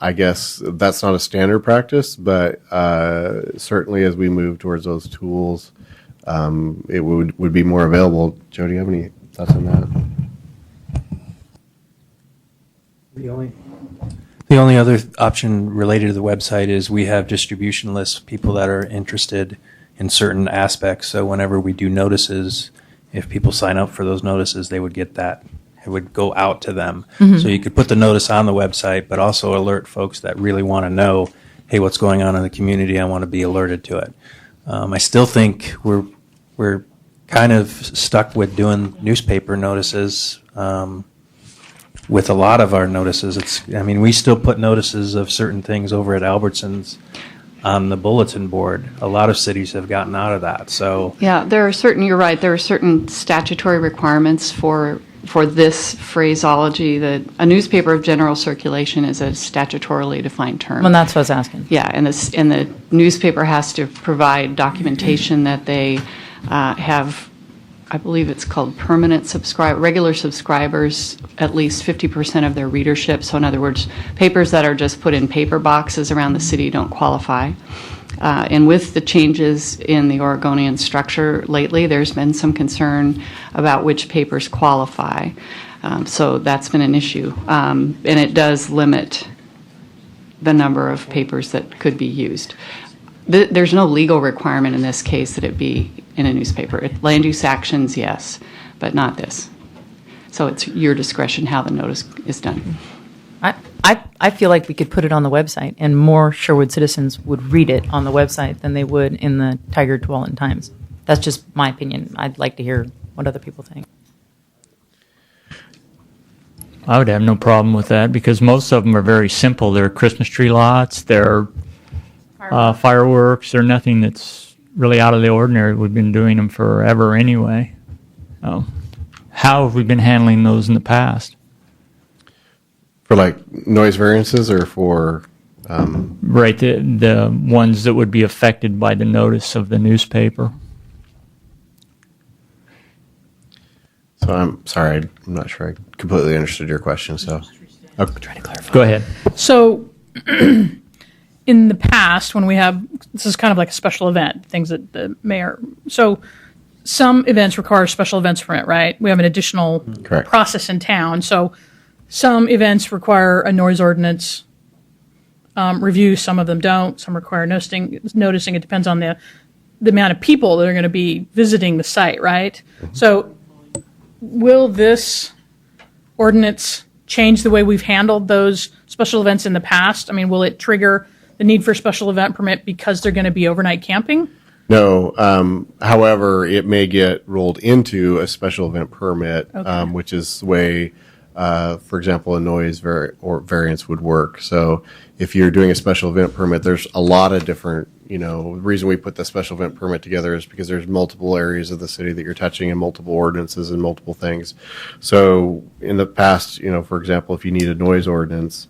I guess that's not a standard practice, but certainly as we move towards those tools, it would be more available. Joe, do you have any thoughts on that? The only other option related to the website is we have distribution lists of people that are interested in certain aspects. So whenever we do notices, if people sign up for those notices, they would get that. It would go out to them. Mhm. So you could put the notice on the website, but also alert folks that really want to know, hey, what's going on in the community? I want to be alerted to it. I still think we're kind of stuck with doing newspaper notices. With a lot of our notices, we still put notices of certain things over at Albertsons on the bulletin board. A lot of cities have gotten out of that. So Yeah, you're right, there are certain statutory requirements for this phraseology that a newspaper of general circulation is a statutorily defined term. Well, that's what I was asking. Yeah, and the newspaper has to provide documentation that they have, I believe it's called regular subscribers, at least 50% of their readership. So in other words, papers that are just put in paper boxes around the city don't qualify. And with the changes in the Oregonian structure lately, there's been some concern about which papers qualify. So that's been an issue. And it does limit the number of papers that could be used. There's no legal requirement in this case that it be in a newspaper. Land use actions, yes, but not this. So it's your discretion how the notice is done. I feel like we could put it on the website, and more Sherwood citizens would read it on the website than they would in the Tiger Tualatin Times. That's just my opinion. I'd like to hear what other people think. I would have no problem with that because most of them are very simple. They're Christmas tree lots, they're fireworks, they're nothing that's really out of the ordinary. We've been doing them forever anyway. How have we been handling those in the past? For like noise variances or for? Right, the ones that would be affected by the notice of the newspaper. So I'm sorry, I'm not sure I completely understood your question. So, okay. Go ahead. So, in the past, when we have, this is kind of like a special event, things that the mayor, so some events require a special events permit, right? We have an additional Correct. process in town. So some events require a noise ordinance review, some of them don't, some require noticing. It depends on the amount of people that are going to be visiting the site, right? So will this ordinance change the way we've handled those special events in the past? I mean, will it trigger the need for a special event permit because they're going to be overnight camping? No. However, it may get rolled into a special event permit, which is the way, for example, a noise variance would work. So if you're doing a special event permit, there's a lot of different, the reason we put the special event permit together is because there's multiple areas of the city that you're touching and multiple ordinances and multiple things. So in the past, for example, if you need a noise ordinance,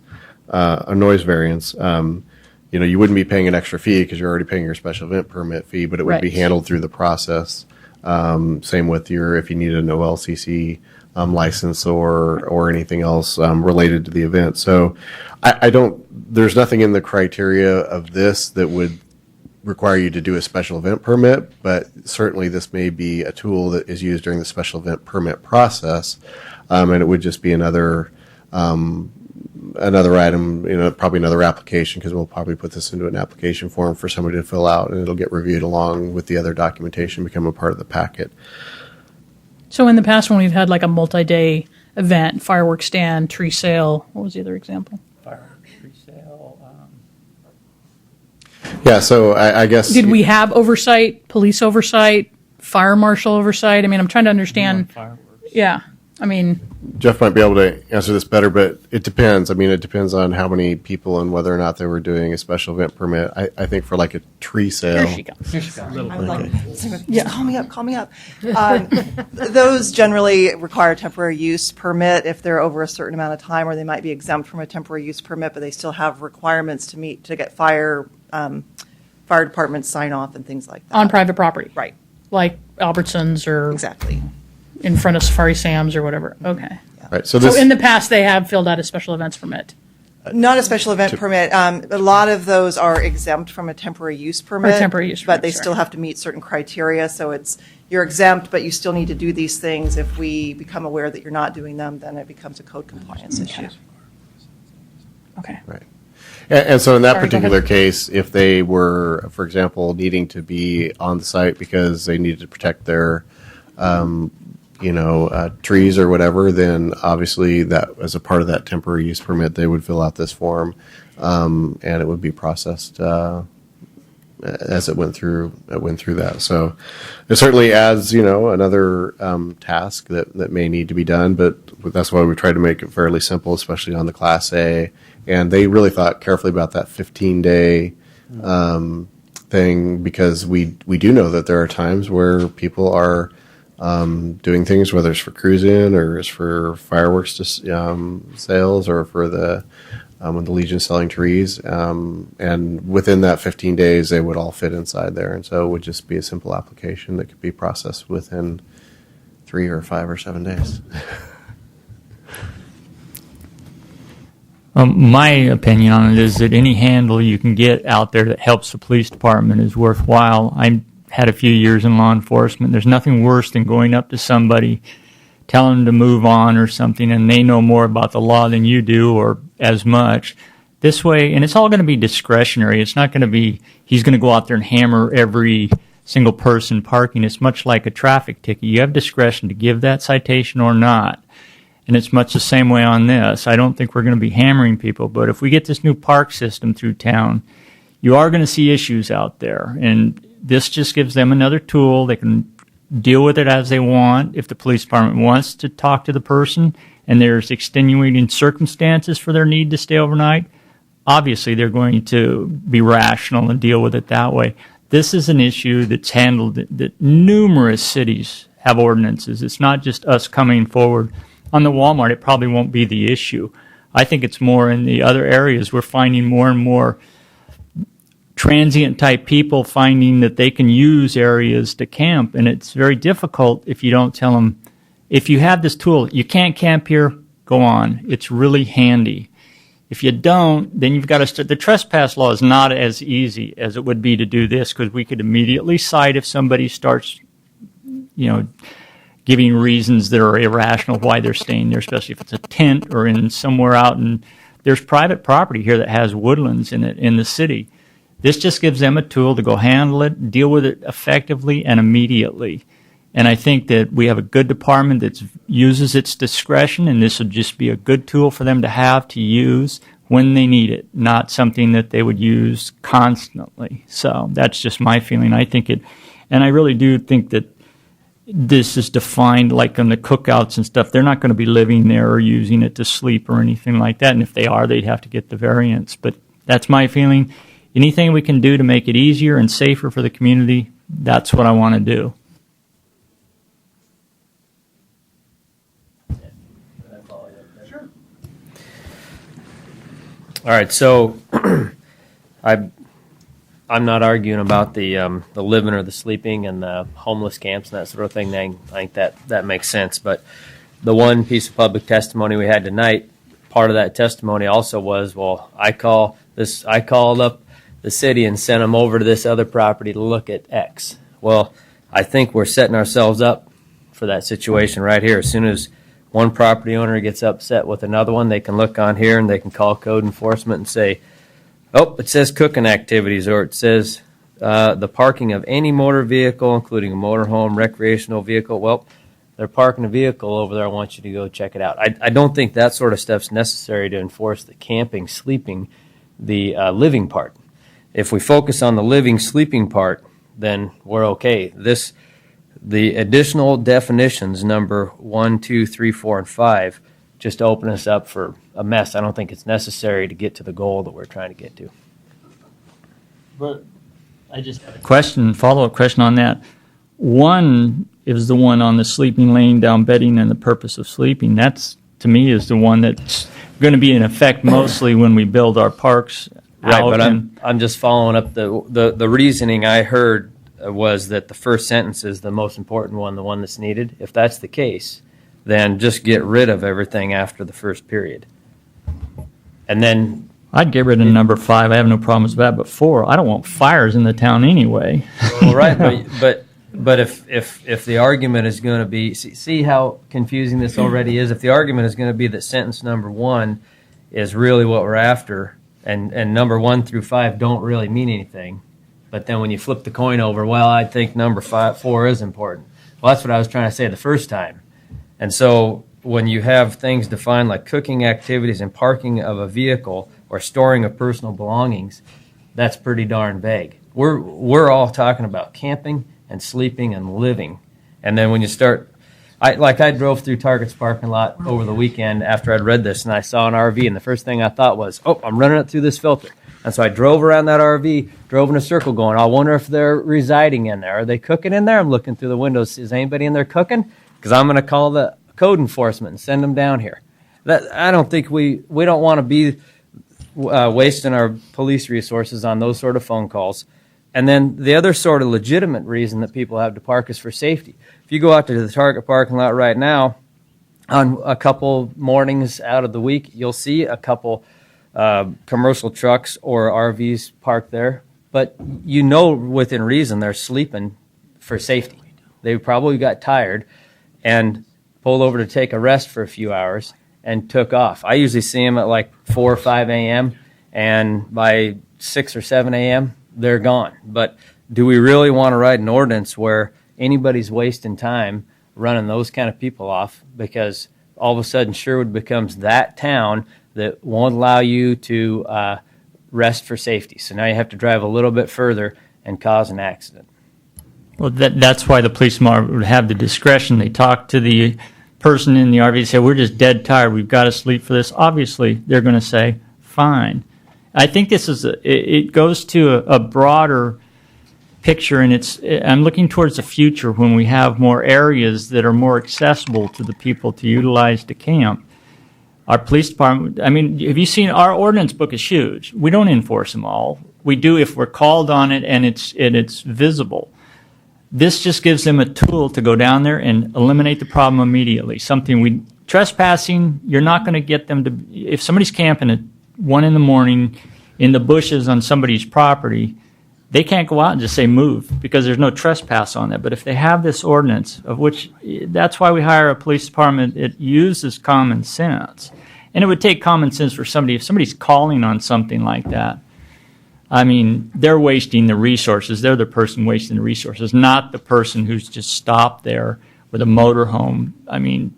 a noise variance, you wouldn't be paying an extra fee because you're already paying your special event permit fee, but it would be handled through the process. Same with if you needed an OLCC license or anything else related to the event. So there's nothing in the criteria of this that would require you to do a special event permit, but certainly this may be a tool that is used during the special event permit process, and it would just be another item, probably another application, because we'll probably put this into an application form for somebody to fill out, and it'll get reviewed along with the other documentation, become a part of the packet. So in the past, when we've had like a multi-day event, fireworks stand, tree sale, what was the other example? Fireworks, tree sale. Yeah, so I guess... Did we have oversight, police oversight, fire marshal oversight? I mean, I'm trying to understand. Yeah, I mean... Jeff might be able to answer this better, but it depends. I mean, it depends on how many people and whether or not they were doing a special event permit. I think for like a tree sale... Here she comes. Here she comes. I'm like, call me up. Those generally require a temporary use permit if they're over a certain amount of time, or they might be exempt from a temporary use permit, but they still have requirements to meet to get fire department sign off and things like that. On private property? Right. Like Albertsons or... Exactly. In front of Safari Sam's or whatever. Okay. Right. So in the past, they have filled out a special events permit. Not a special event permit. A lot of those are exempt from a temporary use permit. But they still have to meet certain criteria. So you're exempt, but you still need to do these things. If we become aware that you're not doing them, then it becomes a code compliance issue. Okay. Right. And so in that particular case, if they were, for example, needing to be on the site because they needed to protect their trees or whatever, then obviously that as a part of that temporary use permit, they would fill out this form, and it would be processed as it went through that. So it certainly adds, another task that may need to be done, but that's why we try to make it fairly simple, especially on the Class A. And they really thought carefully about that 15-day thing, because we do know that there are times where people are doing things, whether it's for cruising or it's for fireworks sales or for when the Legion's selling trees. And within that 15 days, they would all fit inside there. And so it would just be a simple application that could be processed within 3 or 5 or 7 days. My opinion on it is that any handle you can get out there that helps the police department is worthwhile. I had a few years in law enforcement. There's nothing worse than going up to somebody, telling them to move on or something, and they know more about the law than you do or as much. This way, and it's all going to be discretionary. It's not going to be he's going to go out there and hammer every single person parking. It's much like a traffic ticket. You have discretion to give that citation or not. And it's much the same way on this. I don't think we're going to be hammering people, but if we get this new park system through town, you are going to see issues out there. And this just gives them another tool. They can deal with it as they want. If the police department wants to talk to the person and there's extenuating circumstances for their need to stay overnight, obviously they're going to be rational and deal with it that way. This is an issue that's handled that numerous cities have ordinances. It's not just us coming forward. On the Walmart, it probably won't be the issue. I think it's more in the other areas. We're finding more and more transient type people finding that they can use areas to camp, and it's very difficult if you don't tell them if you have this tool, you can't camp here, go on. It's really handy. If you don't, then you've got to start. The trespass law is not as easy as it would be to do this, because we could immediately cite if somebody starts, giving reasons that are irrational why they're staying there, especially if it's a tent or in somewhere out. And there's private property here that has woodlands in it in the city. This just gives them a tool to go handle it, deal with it effectively and immediately. And I think that we have a good department that uses its discretion, and this would just be a good tool for them to have to use when they need it, not something that they would use constantly. So that's just my feeling. I think it, and I really do think that this is defined like on the cookouts and stuff. They're not going to be living there or using it to sleep or anything like that. And if they are, they'd have to get the variance. But that's my feeling. Anything we can do to make it easier and safer for the community, that's what I want to do. All right, so I'm not arguing about the living or the sleeping and the homeless camps and that sort of thing. I think that makes sense. But the one piece of public testimony we had tonight, part of that testimony also was, well, I called up the city and sent them over to this other property to look at X. Well, I think we're setting ourselves up for that situation right here. As soon as one property owner gets upset with another one, they can look on here and they can call code enforcement and say, oh, it says cooking activities, or it says the parking of any motor vehicle, including a motorhome, recreational vehicle. Well, they're parking a vehicle over there. I want you to go check it out. I don't think that sort of stuff's necessary to enforce the camping, sleeping, the living part. If we focus on the living, sleeping part, then we're okay. The additional definitions, number 1, 2, 3, 4, and 5, just open us up for a mess. I don't think it's necessary to get to the goal that we're trying to get to. But I just have a follow-up question on that. One is the one on the sleeping, laying down, bedding, and the purpose of sleeping. That's, to me, is the one that's going to be in effect mostly when we build our parks Right, out. but I'm just following up the reasoning I heard was that the first sentence is the most important one, the one that's needed. If that's the case, then just get rid of everything after the first period. And then I'd get rid of number 5. I have no problems with that. But 4, I don't want fires in the town anyway. Well, right, but if the argument is going to be, see how confusing this already is. If the argument is going to be that sentence number 1 is really what we're after, and number 1 through 5 don't really mean anything, but then when you flip the coin over, well, I think number 4 is important. Well, that's what I was trying to say the first time. And so when you have things defined like cooking activities and parking of a vehicle or storing of personal belongings, that's pretty darn vague. We're all talking about camping and sleeping and living. And then when you start, I drove through Target's parking lot over the weekend after I'd read this, and I saw an RV, and the first thing I thought was, oh, I'm running it through this filter. And so I drove around that RV, drove in a circle going, I wonder if they're residing in there. Are they cooking in there? I'm looking through the windows. Is anybody in there cooking? Because I'm going to call the code enforcement and send them down here. I don't think we don't want to be wasting our police resources on those sort of phone calls. And then the other sort of legitimate reason that people have to park is for safety. If you go out to the Target parking lot right now, on a couple mornings out of the week, you'll see a couple commercial trucks or RVs parked there. But you know within reason they're sleeping for safety. They probably got tired and pulled over to take a rest for a few hours and took off. I usually see them at like 4 or 5 a.m. and by 6 or 7 a.m., they're gone. But do we really want to write an ordinance where anybody's wasting time running those kind of people off because all of a sudden Sherwood becomes that town that won't allow you to rest for safety? So now you have to drive a little bit further and cause an accident. Well, that's why the police would have the discretion. They talk to the person in the RV and say, we're just dead tired. We've got to sleep for this. Obviously, they're going to say, fine. I think this is it goes to a broader picture, and I'm looking towards the future when we have more areas that are more accessible to the people to utilize to camp. Our police department, I mean, have you seen our ordinance book is huge. We don't enforce them all. We do if we're called on it and it's visible. This just gives them a tool to go down there and eliminate the problem immediately. Trespassing, you're not going to get them to, if somebody's camping at 1 a.m. in the bushes on somebody's property, they can't go out and just say move because there's no trespass on that. But if they have this ordinance, of which that's why we hire a police department, it uses common sense. And it would take common sense for somebody, if somebody's calling on something like that, I mean, they're wasting the resources. They're the person wasting the resources, not the person who's just stopped there with a motorhome. I mean,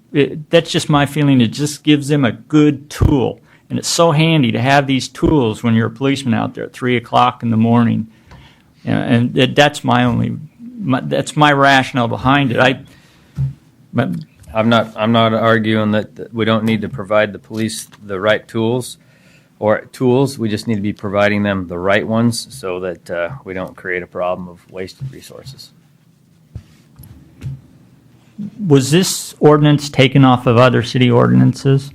that's just my feeling. It just gives them a good tool. And it's so handy to have these tools when you're a policeman out there at 3 o'clock in the morning. And that's that's my rationale behind it. I'm not arguing that we don't need to provide the police the right tools. We just need to be providing them the right ones so that we don't create a problem of wasted resources. Was this ordinance taken off of other city ordinances?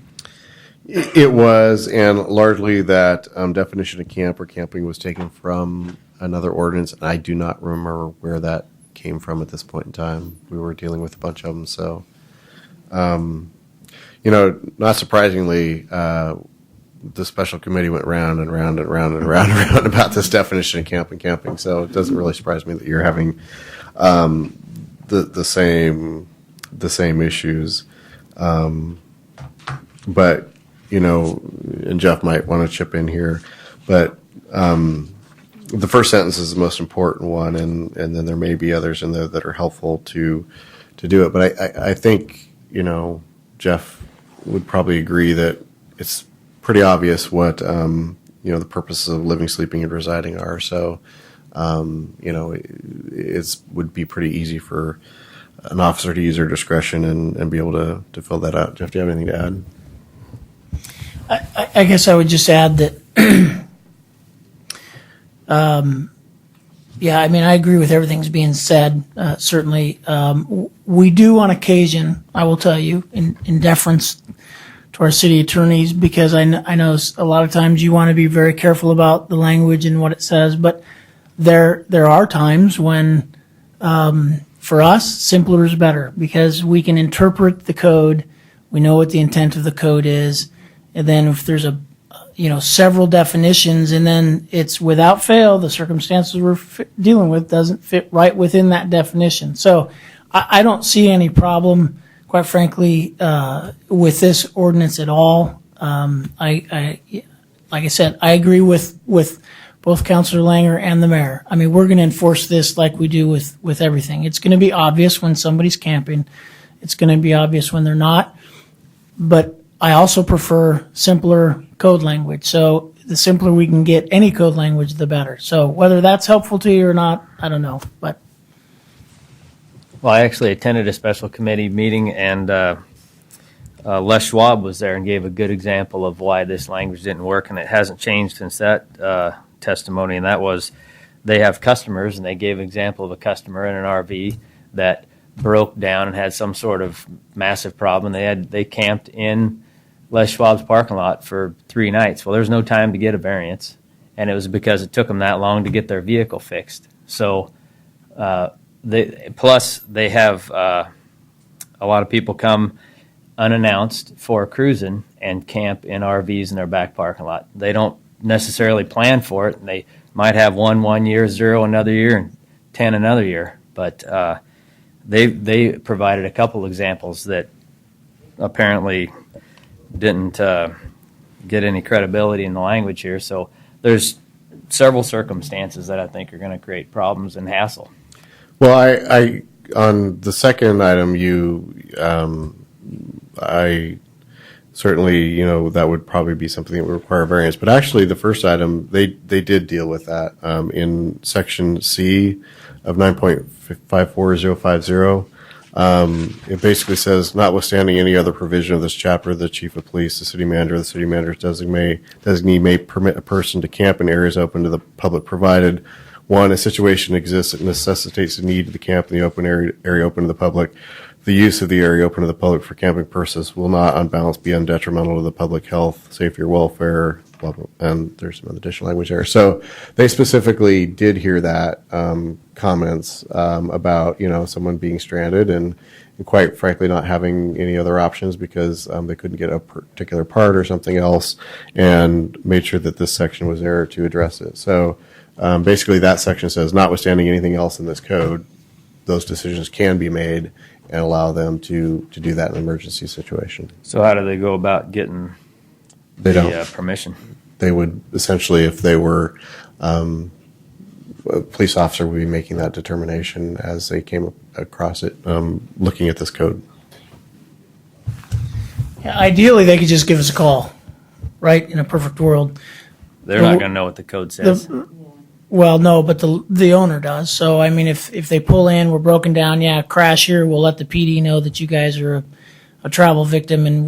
It was, and largely that definition of camp or camping was taken from another ordinance, and I do not remember where that came from at this point in time. We were dealing with a bunch of them, so not surprisingly, the special committee went round and round and round and round and round about this definition of camp and camping. So it doesn't really surprise me that you're having the same issues. But and Jeff might want to chip in here, but the first sentence is the most important one, and then there may be others in there that are helpful to do it. But I think Jeff would probably agree that it's pretty obvious what the purposes of living, sleeping, and residing are. So it would be pretty easy for an officer to use their discretion and be able to fill that out. Jeff, do you have anything to add? I guess I would just add that, I agree with everything that's being said, certainly. We do on occasion, I will tell you, in deference to our city attorneys, because I know a lot of times you want to be very careful about the language and what it says, but there are times when, for us, simpler is better, because we can interpret the code, we know what the intent of the code is, and then if there's several definitions, and then it's without fail, the circumstances we're dealing with doesn't fit right within that definition. So I don't see any problem, quite frankly, with this ordinance at all. Like I said, I agree with both Councilor Langer and the mayor. I mean, we're going to enforce this like we do with everything. It's going to be obvious when somebody's camping. It's going to be obvious when they're not. But I also prefer simpler code language. So the simpler we can get any code language, the better. So whether that's helpful to you or not, I don't know. But I actually attended a special committee meeting, and Les Schwab was there and gave a good example of why this language didn't work, and it hasn't changed since that testimony. And that was, they have customers, and they gave an example of a customer in an RV that broke down and had some sort of massive problem. They camped in Les Schwab's parking lot for 3 nights. Well, there's no time to get a variance, and it was because it took them that long to get their vehicle fixed. So they have a lot of people come unannounced for cruising and camp in RVs in their back parking lot. They don't necessarily plan for it, and they might have 1 year, 0 another year, and 10 another year. But they provided a couple examples that apparently didn't get any credibility in the language here. So there's several circumstances that I think are going to create problems and hassle. Well, I on the second item, I certainly, that would probably be something that would require variance. But actually, the first item, they did deal with that in Section C of 9.54050. It basically says, notwithstanding any other provision of this chapter, the chief of police, the city manager, the city manager's designee may permit a person to camp in areas open to the public, provided, 1, a situation exists that necessitates the need to camp in the open area open to the public. The use of the area open to the public for camping purposes will not, on balance, be detrimental to the public health, safety, or welfare, blah, blah, and there's some additional language there. So they specifically did hear that comments about, someone being stranded and quite frankly not having any other options because they couldn't get a particular part or something else, and made sure that this section was there to address it. So basically that section says, notwithstanding anything else in this code, those decisions can be made and allow them to do that in an emergency situation. So how do they go about getting permission? They would essentially, if they were, a police officer would be making that determination as they came across it, looking at this code. Yeah, ideally, they could just give us a call, right? In a perfect world. They're not going to know what the code says. Well, no, but the owner does. So, I mean, if they pull in, we're broken down, crash here, we'll let the PD know that you guys are a travel victim.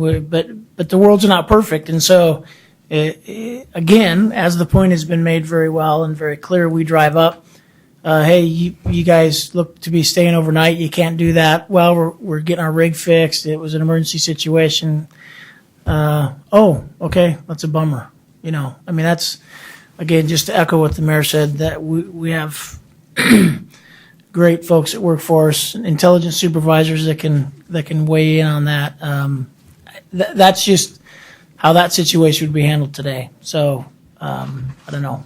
But the world's not perfect. And so, again, as the point has been made very well and very clear, we drive up. Hey, you guys look to be staying overnight. You can't do that. Well, we're getting our rig fixed. It was an emergency situation. Okay, that's a bummer. I mean, that's, again, just to echo what the mayor said, that we have great folks that work for us, intelligence supervisors that can weigh in on that. That's just how that situation would be handled today. So I don't know.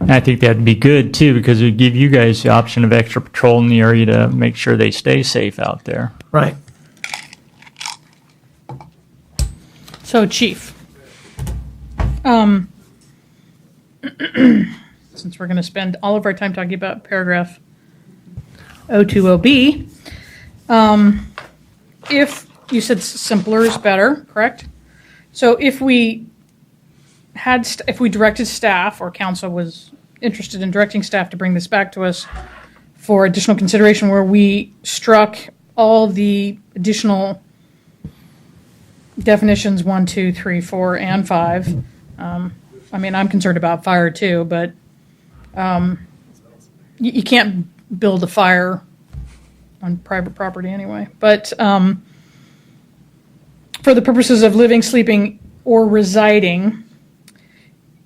I think that'd be good too, because it would give you guys the option of extra patrol in the area to make sure they stay safe out there. Right. So, Chief, since we're going to spend all of our time talking about paragraph 020B, if you said simpler is better, correct? So if we directed staff, or council was interested in directing staff to bring this back to us for additional consideration, where we struck all the additional definitions 1, 2, 3, 4, and 5. I mean, I'm concerned about fire too, but you can't build a fire on private property anyway. But for the purposes of living, sleeping, or residing,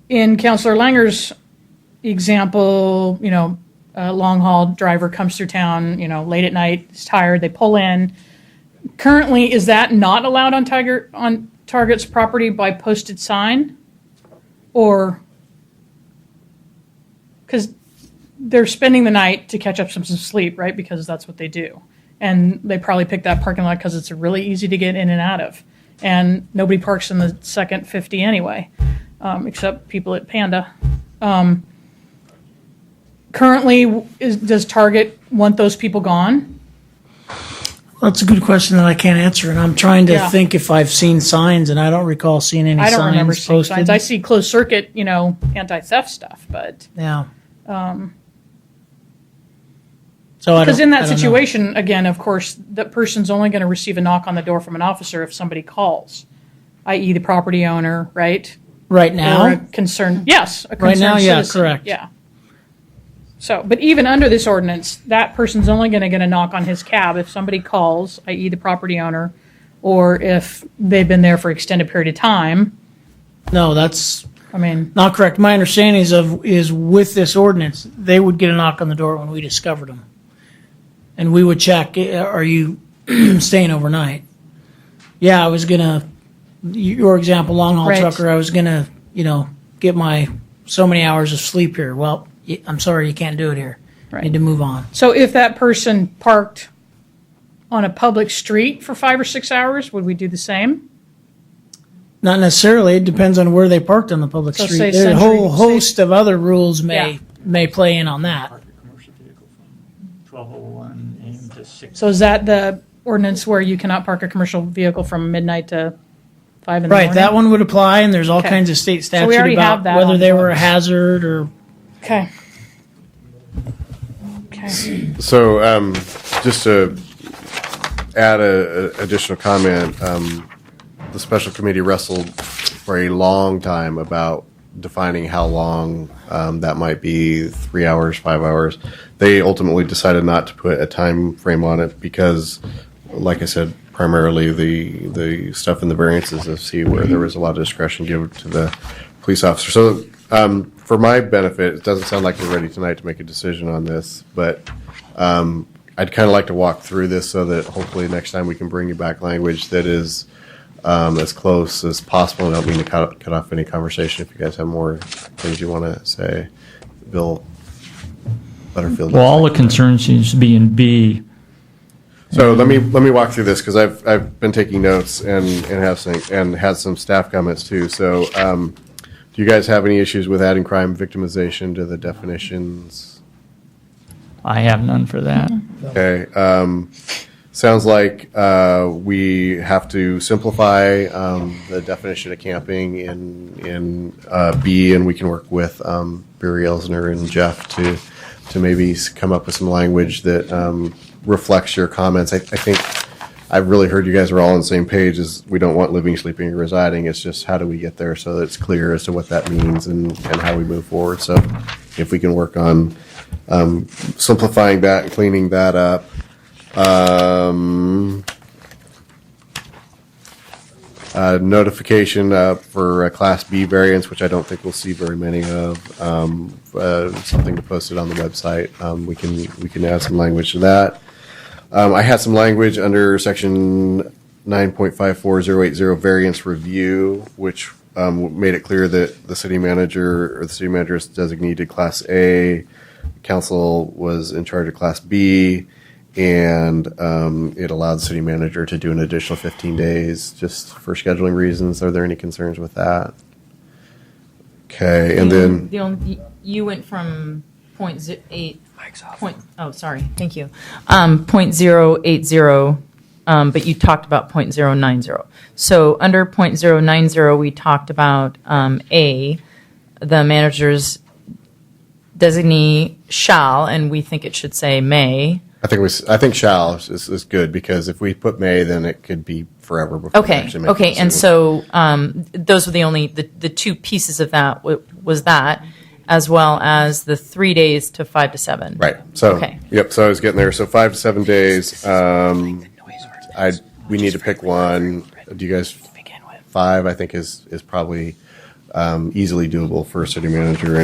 in Councillor Langer's example, a long-haul driver comes through town, late at night, is tired, they pull in. Currently, is that not allowed on Target's property by posted sign? Or, because they're spending the night to catch up some sleep, right? Because that's what they do. And they probably pick that parking lot because it's really easy to get in and out of. And nobody parks in the second 50 anyway, except people at Panda. Currently, does Target want those people gone? Well, that's a good question that I can't answer, and I'm trying to think if I've seen signs, and I don't recall seeing any signs posted. I don't remember seeing signs. I see closed circuit, anti-theft stuff, but yeah. Because in that situation, again, of course, that person's only going to receive a knock on the door from an officer if somebody calls, i.e. the property owner, right? Right now? Or a concerned, yes, a concerned right now, yeah, citizen. correct. Yeah. So, but even under this ordinance, that person's only going to get a knock on his cab if somebody calls, i.e. the property owner, or if they've been there for an extended period of time. No, that's not correct. My understanding is with this ordinance, they would get a knock on the door when we discovered them. And we would check, are you staying overnight? Yeah, I was going to, your example, long-haul trucker, I was going to, get my so many hours of sleep here. Well, I'm sorry, you can't do it here. Right. Need to move on. So if that person parked on a public street for 5 or 6 hours, would we do the same? Not necessarily. It depends on where they parked on the public street. There's a whole host of other rules may play in on that. 12:01 a.m. to 6. So is that the ordinance where you cannot park a commercial vehicle from midnight to 5 in the morning? Right, that one would apply, and there's all kinds of state statute about whether they were a hazard or... Okay. So just to add an additional comment, the special committee wrestled for a long time about defining how long that might be, 3 hours, 5 hours. They ultimately decided not to put a time frame on it because, like I said primarily the stuff in the variances to see where there was a lot of discretion given to the police officer. So for my benefit, it doesn't sound like we're ready tonight to make a decision on this, but I'd kind of like to walk through this so that hopefully next time we can bring you back language that is as close as possible. I don't mean to cut off any conversation if you guys have more things you want to say. Bill Butterfield. Well, all the concern seems to be in B. So let me walk through this because I've been taking notes and had some staff comments too. So do you guys have any issues with adding crime victimization to the definitions? I have none for that. Okay. Sounds like we have to simplify the definition of camping in B, and we can work with Barry Elsner and Jeff to maybe come up with some language that reflects your comments. I think I've really heard you guys are all on the same page as we don't want living, sleeping, or residing. It's just how do we get there so that it's clear as to what that means and how we move forward. So if we can work on simplifying that and cleaning that up. Notification for a Class B variance, which I don't think we'll see very many of. Something to post it on the website. We can add some language to that. I had some language under section 9.54080 variance review, which made it clear that the city manager or the city manager's designated Class A. Council was in charge of Class B. And it allowed the city manager to do an additional 15 days just for scheduling reasons. Are there any concerns with that? Okay, and then you went from 0.8 point. Oh, sorry. Thank you. 0.080, but you talked about 0.090. So under 0.090, we talked about A, the manager's designee shall, and we think it should say may. I think shall is good because if we put may, then it could be forever before we actually make Okay, the and decision. so those were the only the two pieces of that was that, as well as the 3 days to 5 to 7. Right. So okay. Yep. So I was getting there. So 5 to 7 days. We need to pick one. Do you guys? 5, I think, is probably easily doable for a city manager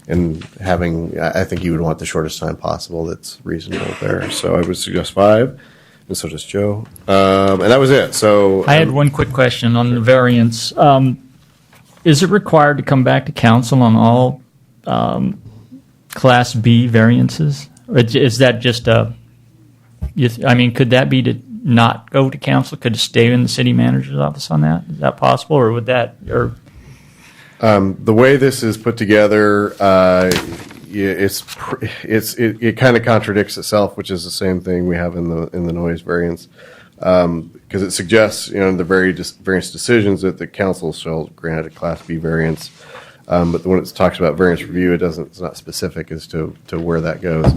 and having, I think you would want the shortest time possible that's reasonable there. So I would suggest 5, and so does Joe. And that was it. So I had one quick question on the variance. Is it required to come back to council on all Class B variances? Or is that just could that be to not go to council? Could it stay in the city manager's office on that? Is that possible, or would that, or... The way this is put together, it kind of contradicts itself, which is the same thing we have in the noise variance, because it suggests in the various decisions that the council shall grant a Class B variance, but when it talks about variance review, it's not specific as to where that goes.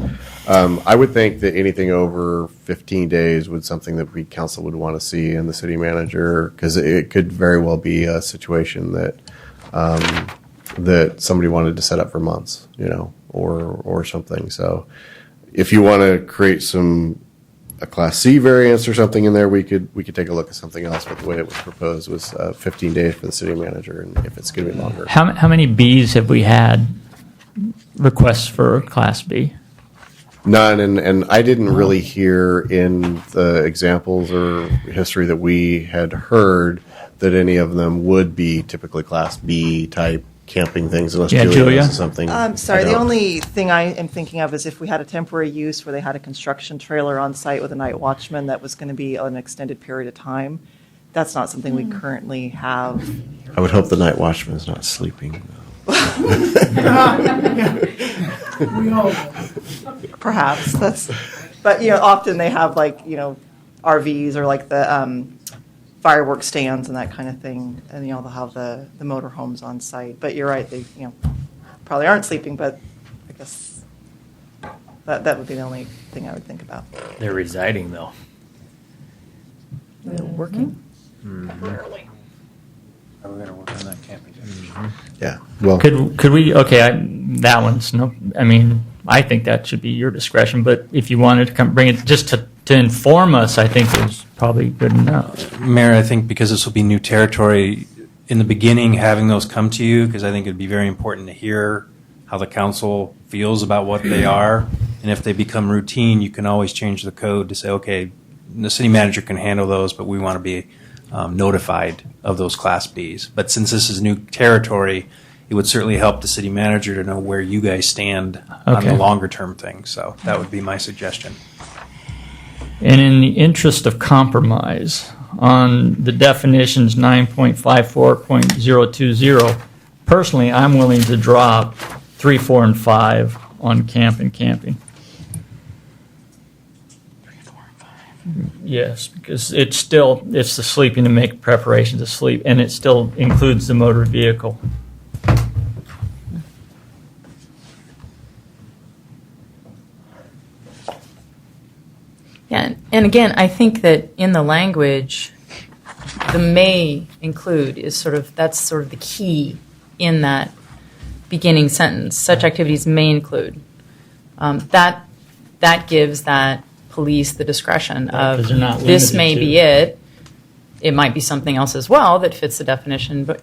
I would think that anything over 15 days would something that council would want to see in the city manager, because it could very well be a situation that somebody wanted to set up for months, or something. So if you want to create a Class C variance or something in there, we could take a look at something else. But the way it was proposed was 15 days for the city manager, and if it's going to be longer. How many Bs have we had requests for Class B? None, and I didn't really hear in the examples or history that we had heard that any of them would be typically Class B type camping things, unless Julia knows something. Sorry, the only thing I am thinking of is if we had a temporary use where they had a construction trailer on site with a night watchman that was going to be an extended period of time. That's not something we currently have. I would hope the night watchman is not sleeping. Perhaps but often they have RVs or the fireworks stands and that kind of thing, and they'll have the motorhomes on site. But you're right, they probably aren't sleeping, but I guess that would be the only thing I would think about. They're residing though. They're working. Rarely. Are we going to work on that camping? Yeah. Well, could we? Okay, that one's no. I mean, I think that should be your discretion. But if you wanted to bring it just to to inform us, I think, is probably good enough. Mayor, I think because this will be new territory, in the beginning, having those come to you, because I think it'd be very important to hear how the council feels about what they are. And if they become routine, you can always change the code to say, okay, the city manager can handle those, but we want to be notified of those Class Bs. But since this is new territory, it would certainly help the city manager to know where you guys stand on the Okay. longer term thing. So that would be my suggestion. And in the interest of compromise, on the definitions 9.54.020, personally, I'm willing to drop 3, 4, and 5 on camp and camping. 3, 4, and 5. Yes, because it's the sleeping to make preparations to sleep, and it still includes the motor vehicle. Yeah, and again, I think that in the language, the may include is that's sort of the key in that beginning sentence. Such activities may include. That gives that police the discretion of 'cause they're not this limited may to. be it. It might be something else as well that fits the definition, but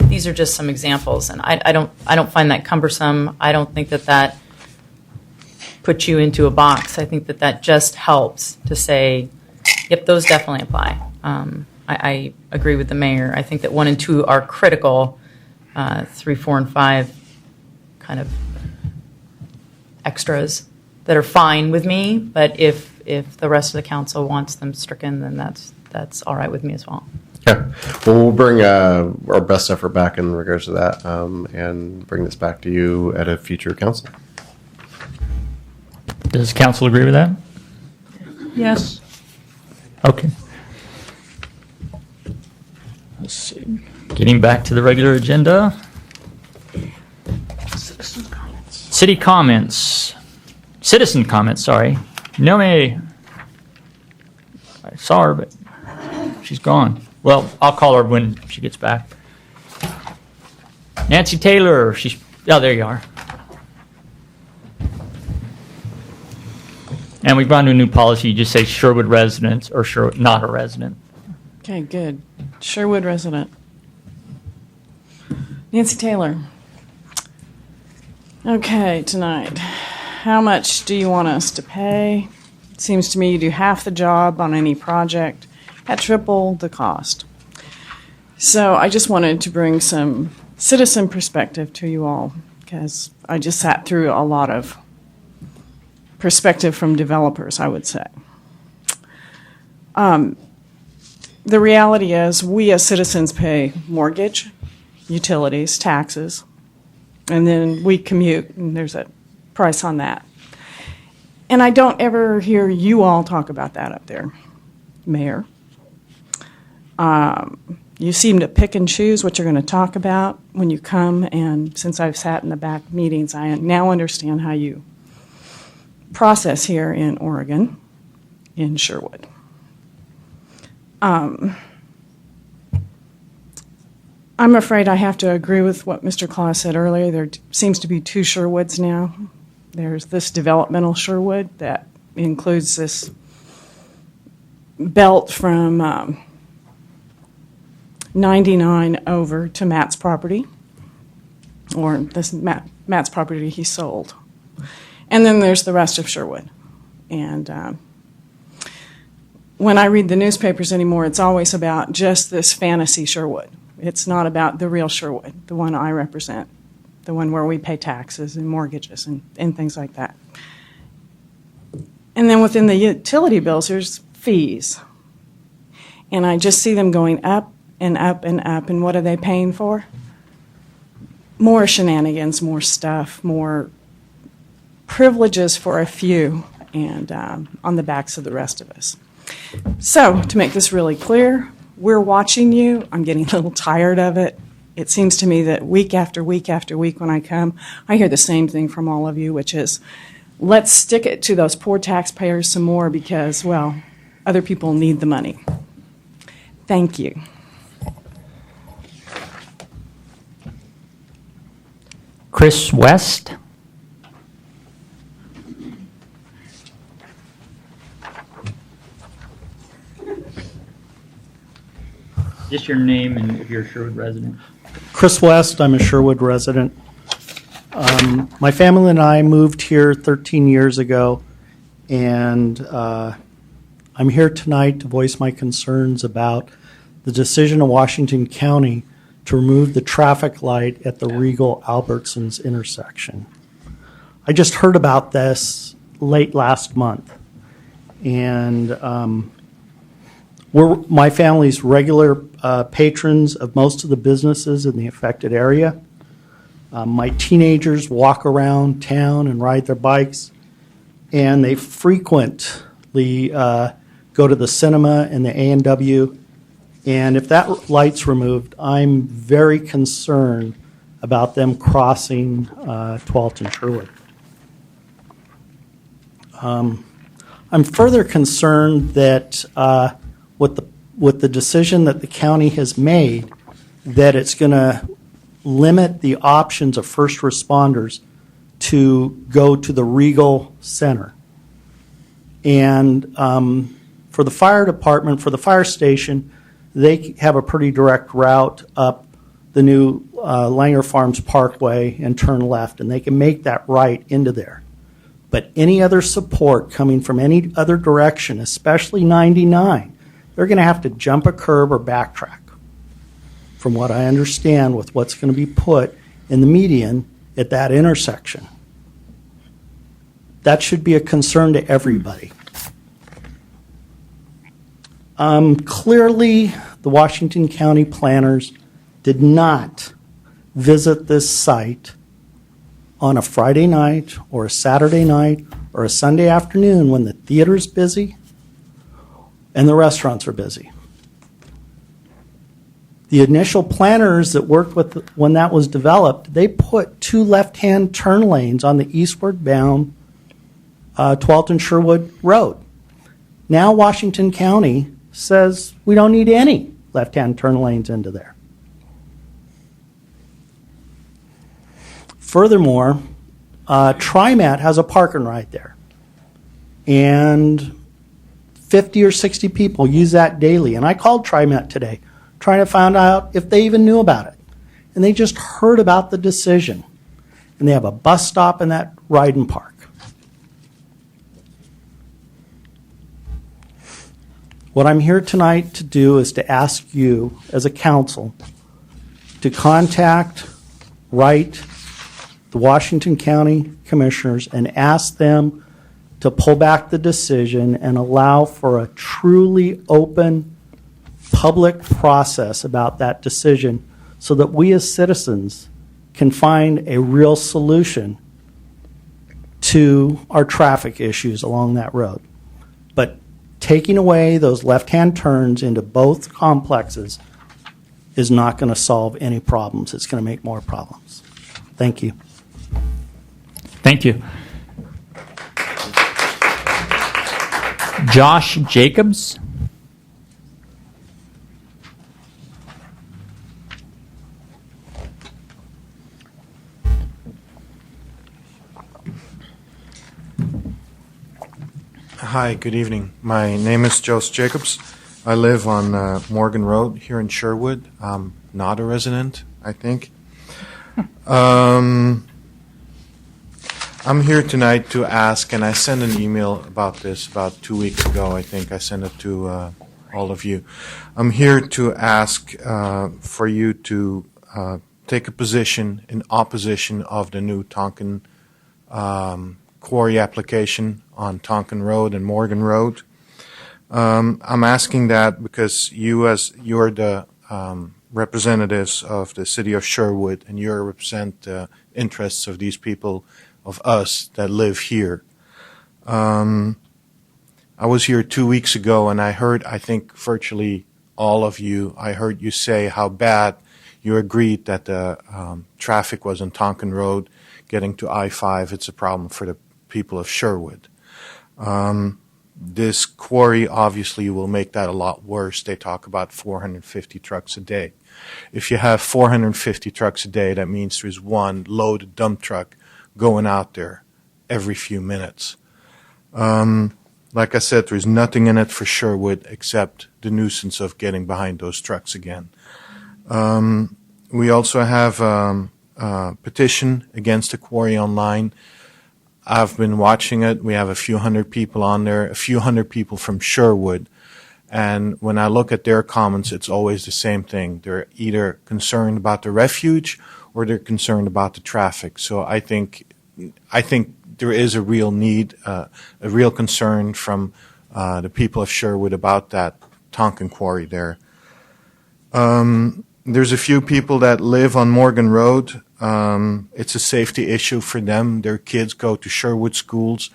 these are just some examples, and I don't find that cumbersome. I don't think that puts you into a box. I think that just helps to say, yep, those definitely apply. I agree with the mayor. I think that 1 and 2 are critical. 3, 4, and 5 kind of extras that are fine with me, but if the rest of the council wants them stricken, then that's all right with me as well. Okay. Well, we'll bring our best effort back in regards to that and bring this back to you at a future council. Does council agree with that? Yes. Okay. Let's see. Getting back to the regular agenda. City comments. Citizen comments, sorry. Nomi. I saw her, but she's gone. Well, I'll call her when she gets back. Nancy Taylor. There you are. And we've gone to a new policy. You just say Sherwood resident or not a resident. Okay, good. Sherwood resident. Nancy Taylor. Okay, tonight. How much do you want us to pay? It seems to me you do half the job on any project at triple the cost. So I just wanted to bring some citizen perspective to you all, because I just sat through a lot of perspective from developers, I would say. The reality is we as citizens pay mortgage, utilities, taxes, and then we commute, and there's a price on that. And I don't ever hear you all talk about that up there, Mayor. You seem to pick and choose what you're going to talk about when you come, and since I've sat in the back meetings, I now understand how you process here in Oregon, in Sherwood. I'm afraid I have to agree with what Mr. Claus said earlier. There seems to be 2 Sherwoods now. There's this developmental Sherwood that includes this belt from 99 over to Matt's property, or this Matt's property he sold. And then there's the rest of Sherwood. And when I read the newspapers anymore, it's always about just this fantasy Sherwood. It's not about the real Sherwood, the one I represent, the one where we pay taxes and mortgages and things like that. And then within the utility bills, there's fees. And I just see them going up and up and up. And what are they paying for? More shenanigans, more stuff, more privileges for a few, and on the backs of the rest of us. So, to make this really clear, we're watching you. I'm getting a little tired of it. It seems to me that week after week after week when I come, I hear the same thing from all of you, which is, let's stick it to those poor taxpayers some more because, well, other people need the money. Thank you. Chris West. Just your name and if you're a Sherwood resident. Chris West, I'm a Sherwood resident. My family and I moved here 13 years ago, and I'm here tonight to voice my concerns about the decision of Washington County to remove the traffic light at the Regal Albertsons intersection. I just heard about this late last month, and we're my family's regular patrons of most of the businesses in the affected area. My teenagers walk around town and ride their bikes, and they frequently go to the cinema and the A&W. And if that light's removed, I'm very concerned about them crossing 12th and Sherwood. I'm further concerned that with the decision that the county has made, that it's going to limit the options of first responders to go to the Regal Center. And for the fire department, for the fire station, they have a pretty direct route up the new Langer Farms Parkway and turn left, and they can make that right into there. But any other support coming from any other direction, especially 99, they're going to have to jump a curb or backtrack, from what I understand with what's going to be put in the median at that intersection. That should be a concern to everybody. Clearly, the Washington County planners did not visit this site on a Friday night or a Saturday night or a Sunday afternoon when the theater's busy and the restaurants are busy. The initial planners that worked with when that was developed, they put 2 left-hand turn lanes on the eastward bound 12th and Sherwood Road. Now Washington County says we don't need any left-hand turn lanes into there. Furthermore, TriMet has a park and ride there. And 50 or 60 people use that daily. And I called TriMet today, trying to find out if they even knew about it. And they just heard about the decision. And they have a bus stop in that ride and park. What I'm here tonight to do is to ask you, as a council, to write the Washington County Commissioners and ask them to pull back the decision and allow for a truly open public process about that decision so that we as citizens can find a real solution to our traffic issues along that road. But taking away those left-hand turns into both complexes is not going to solve any problems. It's going to make more problems. Thank you. Thank you. Josh Jacobs. Hi, good evening. My name is Joseph Jacobs. I live on Morgan Road here in Sherwood. I'm not a resident, I think. I'm here tonight to ask, and I sent an email about this about 2 weeks ago. I think I sent it to all of you. I'm here to ask for you to take a position in opposition of the new Tonkin quarry application on Tonkin Road and Morgan Road. I'm asking that because you're the representatives of the city of Sherwood, and you represent the interests of these people, of us that live here. I was here 2 weeks ago, and I heard, I think, virtually all of you, I heard you say how bad you agreed that the traffic was on Tonkin Road getting to I-5. It's a problem for the people of Sherwood. This quarry obviously will make that a lot worse. They talk about 450 trucks a day. If you have 450 trucks a day, that means there's one loaded dump truck going out there every few minutes. Like I said, there's nothing in it for Sherwood except the nuisance of getting behind those trucks again. We also have a petition against the quarry online. I've been watching it. We have a few hundred people on there, a few hundred people from Sherwood. And when I look at their comments, it's always the same thing. They're either concerned about the refuge or they're concerned about the traffic. So I think there is a real need, a real concern from the people of Sherwood about that Tonkin quarry there. There's a few people that live on Morgan Road. It's a safety issue for them. Their kids go to Sherwood schools.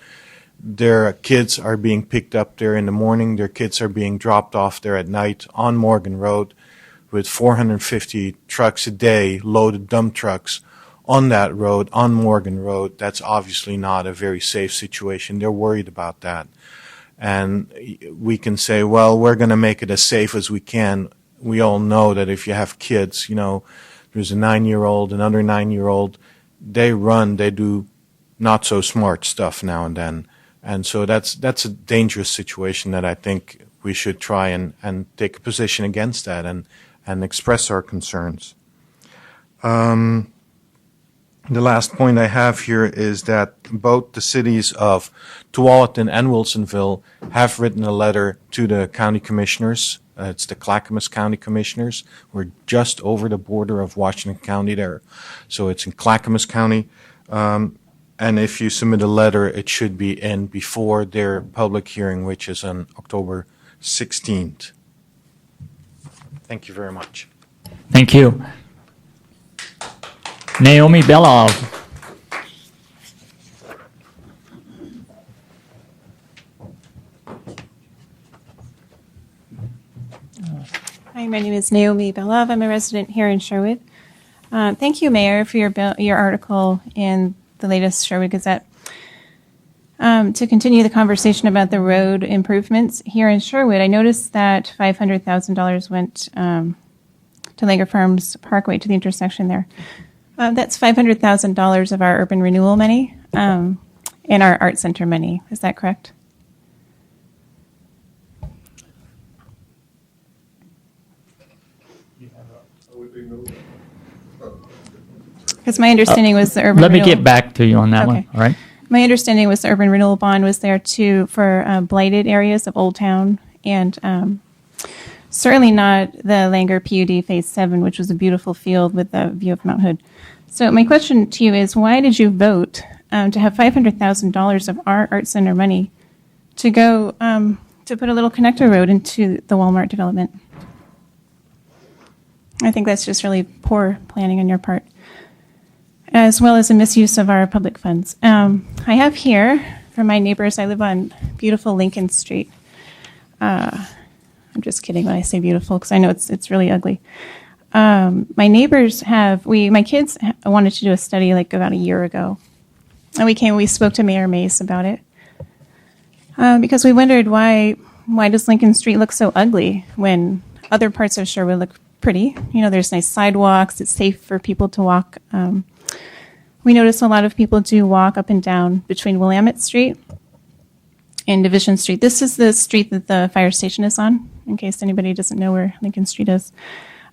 Their kids are being picked up there in the morning. Their kids are being dropped off there at night on Morgan Road with 450 trucks a day, loaded dump trucks on that road, on Morgan Road. That's obviously not a very safe situation. They're worried about that. And we can say, well, we're going to make it as safe as we can. We all know that if you have kids, there's a 9-year-old, another 9-year-old, they run, they do not so smart stuff now and then. And so that's a dangerous situation that I think we should try and take a position against that and express our concerns. The last point I have here is that both the cities of Tualatin and Wilsonville have written a letter to the county commissioners. It's the Clackamas County Commissioners. We're just over the border of Washington County there. So it's in Clackamas County. And if you submit a letter, it should be in before their public hearing, which is on October 16th. Thank you very much. Thank you. Naomi Belov. Hi, my name is Naomi Belov. I'm a resident here in Sherwood. Thank you, Mayor, for your article in the latest Sherwood Gazette. To continue the conversation about the road improvements here in Sherwood, I noticed that $500,000 went to Langer Farms Parkway, to the intersection there. That's $500,000 of our urban renewal money and our art center money. Is that correct? Because my understanding was the urban Let me renewal. get back to you on that one. Okay. All right. My understanding was the urban renewal bond was there too for blighted areas of Old Town, and certainly not the Langer PUD Phase 7, which was a beautiful field with a view of Mount Hood. So my question to you is, why did you vote to have $500,000 of our art center money to go to put a little connector road into the Walmart development? I think that's just really poor planning on your part, as well as a misuse of our public funds. I have here, for my neighbors, I live on beautiful Lincoln Street. I'm just kidding when I say beautiful, because I know it's really ugly. My neighbors my kids wanted to do a study like about a year ago. And we spoke to Mayor Mace about it. Because we wondered why does Lincoln Street look so ugly when other parts of Sherwood look pretty? There's nice sidewalks, it's safe for people to walk. We notice a lot of people do walk up and down between Willamette Street and Division Street. This is the street that the fire station is on, in case anybody doesn't know where Lincoln Street is.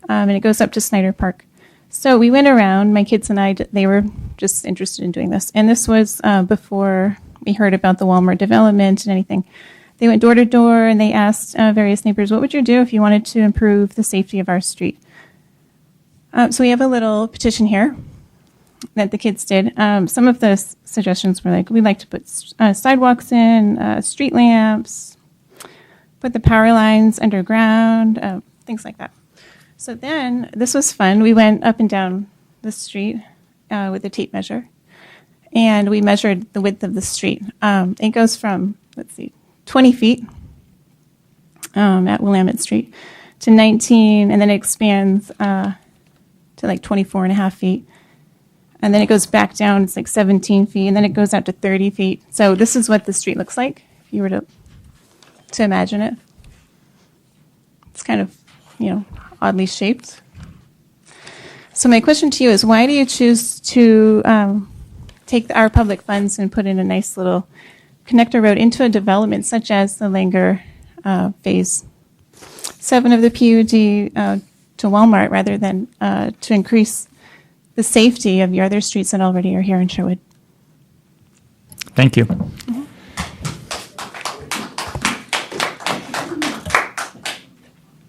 And it goes up to Snyder Park. So we went around, my kids and I, they were just interested in doing this. And this was before we heard about the Walmart development and anything. They went door to door and they asked various neighbors, what would you do if you wanted to improve the safety of our street? So we have a little petition here that the kids did. Some of the suggestions were like, we'd like to put sidewalks in, street lamps, put the power lines underground, things like that. So then, this was fun. We went up and down the street with a tape measure, and we measured the width of the street. It goes from, 20 feet at Willamette Street to 19, and then it expands to like 24 and a half feet. And then it goes back down, it's like 17 feet, and then it goes out to 30 feet. So this is what the street looks like, if you were to imagine it. It's kind of, oddly shaped. So my question to you is, why do you choose to take our public funds and put in a nice little connector road into a development such as the Langer Phase 7 of the PUD to Walmart rather than to increase the safety of your other streets that already are here in Sherwood. Thank you.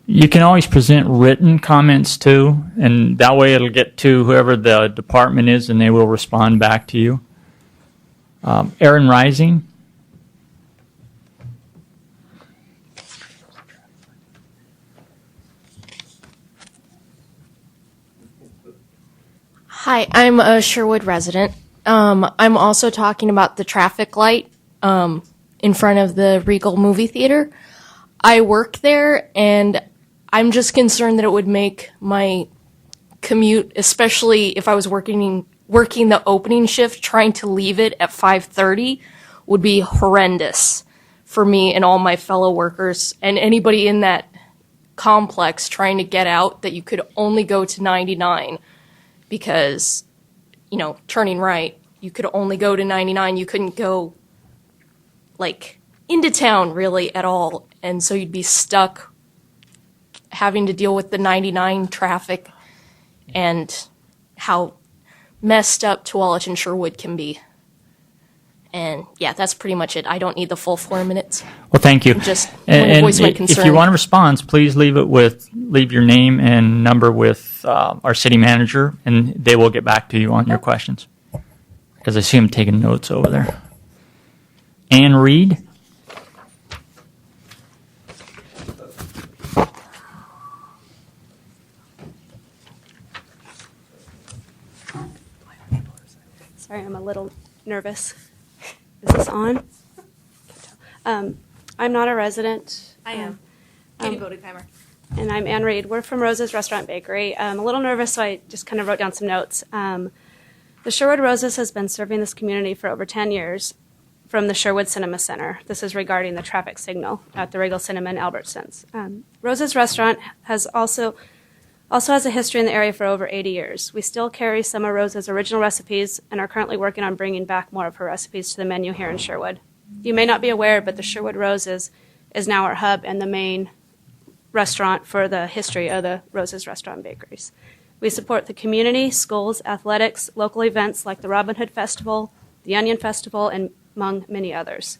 You can always present written comments too, and that way it'll get to whoever the department is and they will respond back to you. Aaron Rising. Hi, I'm a Sherwood resident. I'm also talking about the traffic light in front of the Regal movie theater. I work there, and I'm just concerned that it would make my commute, especially if I was working the opening shift, trying to leave it at 5:30 would be horrendous for me and all my fellow workers and anybody in that complex trying to get out, that you could only go to 99 because, you know, turning right, you could only go to 99. You couldn't go, like, into town really at all. And so you'd be stuck having to deal with the 99 traffic and how messed up Tualatin and Sherwood can be. And yeah, that's pretty much it. I don't need the full 4 minutes. Well, thank you. Just want to voice my concern. If you want a response, please leave your name and number with our city manager, and they will get back to you on your questions. Because I see him taking notes over there. Ann Reed. Sorry, I'm a little nervous. Is this on? I'm not a resident. I am. Katie Bodekeimer. And I'm Ann Reed. We're from Rose's Restaurant Bakery. I'm a little nervous, so I just kind of wrote down some notes. The Sherwood Roses has been serving this community for over 10 years from the Sherwood Cinema Center. This is regarding the traffic signal at the Regal Cinema in Albertsons. Rose's Restaurant has also has a history in the area for over 80 years. We still carry some of Rose's original recipes and are currently working on bringing back more of her recipes to the menu here in Sherwood. You may not be aware, but the Sherwood Roses is now our hub and the main restaurant for the history of the Rose's Restaurant Bakeries. We support the community, schools, athletics, local events like the Robin Hood Festival, the Onion Festival, and among many others.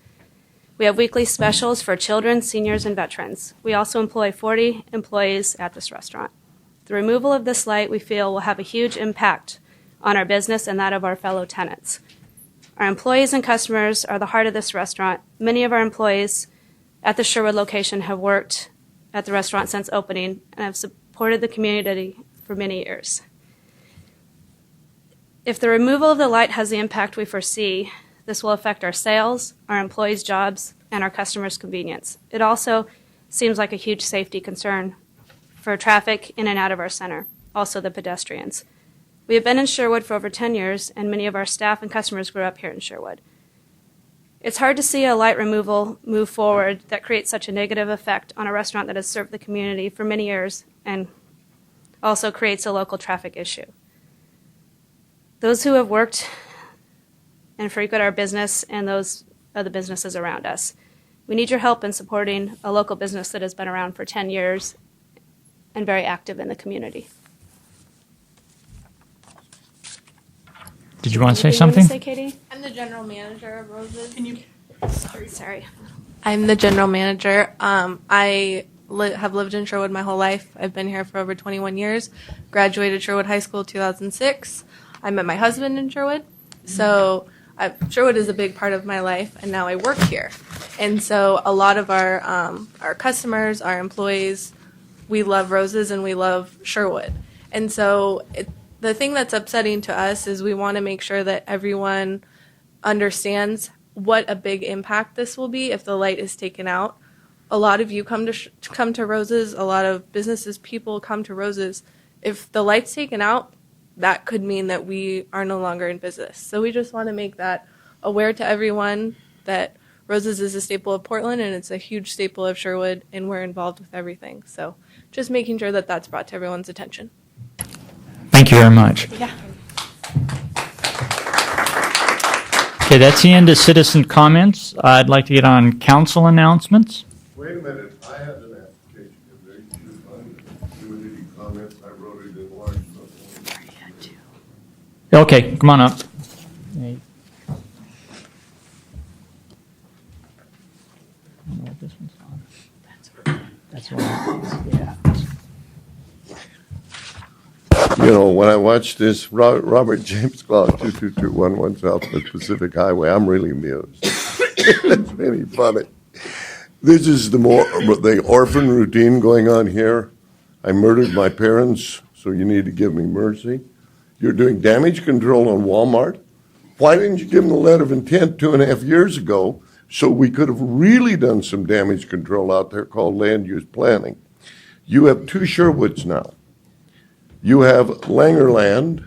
We have weekly specials for children, seniors, and veterans. We also employ 40 employees at this restaurant. The removal of this light, we feel, will have a huge impact on our business and that of our fellow tenants. Our employees and customers are the heart of this restaurant. Many of our employees at the Sherwood location have worked at the restaurant since opening and have supported the community for many years. If the removal of the light has the impact we foresee, this will affect our sales, our employees' jobs, and our customers' convenience. It also seems like a huge safety concern for traffic in and out of our center, also the pedestrians. We have been in Sherwood for over 10 years, and many of our staff and customers grew up here in Sherwood. It's hard to see a light removal move forward that creates such a negative effect on a restaurant that has served the community for many years and also creates a local traffic issue. Those who have worked and frequent our business and those of the businesses around us, we need your help in supporting a local business that has been around for 10 years and very active in the community. Did you want to say Anything you something? want to say, Katie? I'm the general manager of Roses. Can you? Sorry. I'm the general manager. I have lived in Sherwood my whole life. I've been here for over 21 years. Graduated Sherwood High School 2006. I met my husband in Sherwood. So Sherwood is a big part of my life, and now I work here. And so a lot of our customers, our employees, we love Roses and we love Sherwood. And so the thing that's upsetting to us is we want to make sure that everyone understands what a big impact this will be if the light is taken out. A lot of you come to Roses. A lot of businesses, people come to Roses. If the light's taken out, that could mean that we are no longer in business. So we just want to make that aware to everyone that Roses is a staple of Portland and it's a huge staple of Sherwood, and we're involved with everything. So just making sure that that's brought to everyone's attention. Thank you very much. Yeah. Okay, that's the end of citizen comments. I'd like to get on council announcements. Wait a minute, I had an application today. Do any comments? I wrote it in large. Okay, come on up. You know, when I watch this Robert James Clock 2221 Southwest Pacific Highway, I'm really amused. It's really funny. This is the orphan routine going on here. I murdered my parents, so you need to give me mercy. You're doing damage control on Walmart. Why didn't you give them the letter of intent 2.5 years ago so we could have really done some damage control out there called land use planning? You have 2 Sherwoods now. You have Langer Land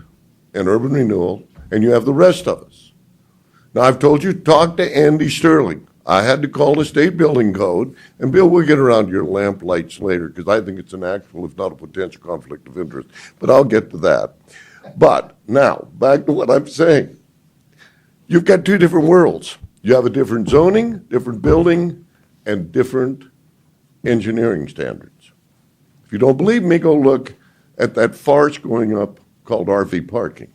and Urban Renewal, and you have the rest of us. Now, I've told you, talk to Andy Sterling. I had to call the state building code, and Bill, we'll get around to your lamp lights later, because I think it's an actual, if not a potential conflict of interest. But I'll get to that. But now, back to what I'm saying. You've got 2 different worlds. You have a different zoning, different building, and different engineering standards. If you don't believe me, go look at that farce going up called RV parking.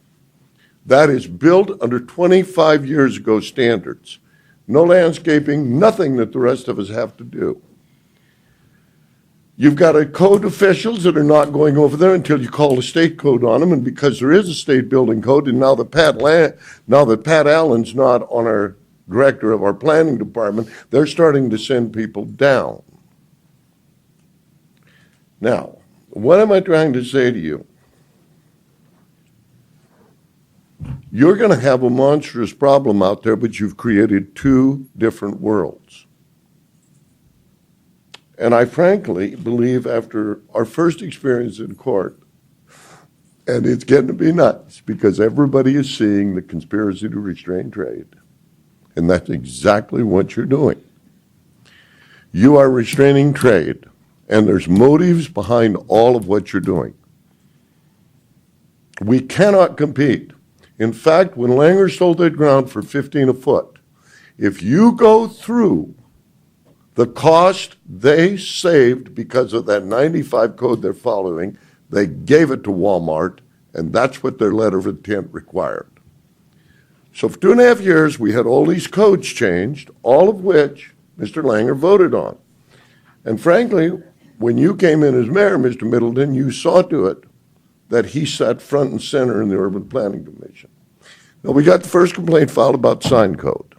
That is built under 25 years ago standards. No landscaping, nothing that the rest of us have to do. You've got a code officials that are not going over there until you call the state code on them, and because there is a state building code, and now that Pat Allen's not on our director of our planning department, they're starting to send people down. Now, what am I trying to say to you? You're going to have a monstrous problem out there, but you've created 2 different worlds. And I frankly believe after our first experience in court, and it's getting to be nuts because everybody is seeing the conspiracy to restrain trade. And that's exactly what you're doing. You are restraining trade. And there's motives behind all of what you're doing. We cannot compete. In fact, when Langer sold that ground for $15 a foot, if you go through the cost they saved because of that 95 code they're following, they gave it to Walmart, and that's what their letter of intent required. So for 2.5 years, we had all these codes changed, all of which Mr. Langer voted on. And frankly, when you came in as mayor, Mr. Middleton, you saw to it that he sat front and center in the Urban Planning Commission. Now, we got the first complaint filed about sign code.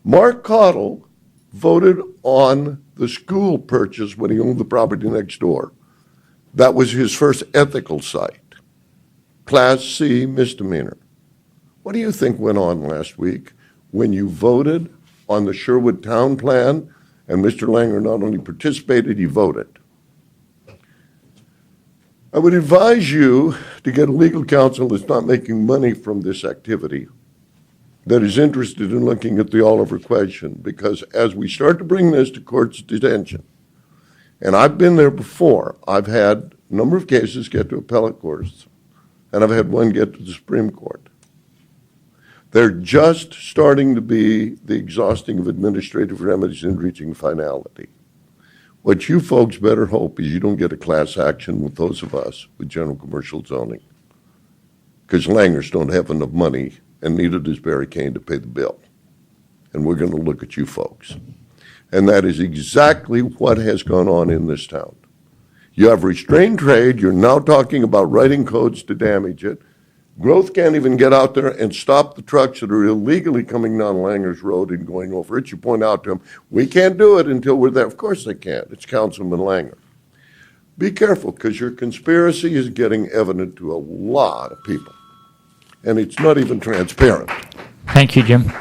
Mark Cottle voted on the school purchase when he owned the property next door. That was his first ethical site. Class C misdemeanor. What do you think went on last week when you voted on the Sherwood Town Plan? And Mr. Langer not only participated, he voted. I would advise you to get a legal counsel that's not making money from this activity, that is interested in looking at the Oliver question, because as we start to bring this to court's attention, and I've been there before, I've had a number of cases get to appellate courts, and I've had one get to the Supreme Court. They're just starting to be the exhausting of administrative remedies in reaching finality. What you folks better hope is you don't get a class action with those of us with general commercial zoning, because Langers don't have enough money, and neither does Barry Kane to pay the bill. And we're going to look at you folks. And that is exactly what has gone on in this town. You have restrained trade. You're now talking about writing codes to damage it. Growth can't even get out there and stop the trucks that are illegally coming down Langer's Road and going over it. You point out to them, we can't do it until we're there. Of course they can't. It's Councilman Langer. Be careful, because your conspiracy is getting evident to a lot of people. And it's not even transparent. Thank you, Jim.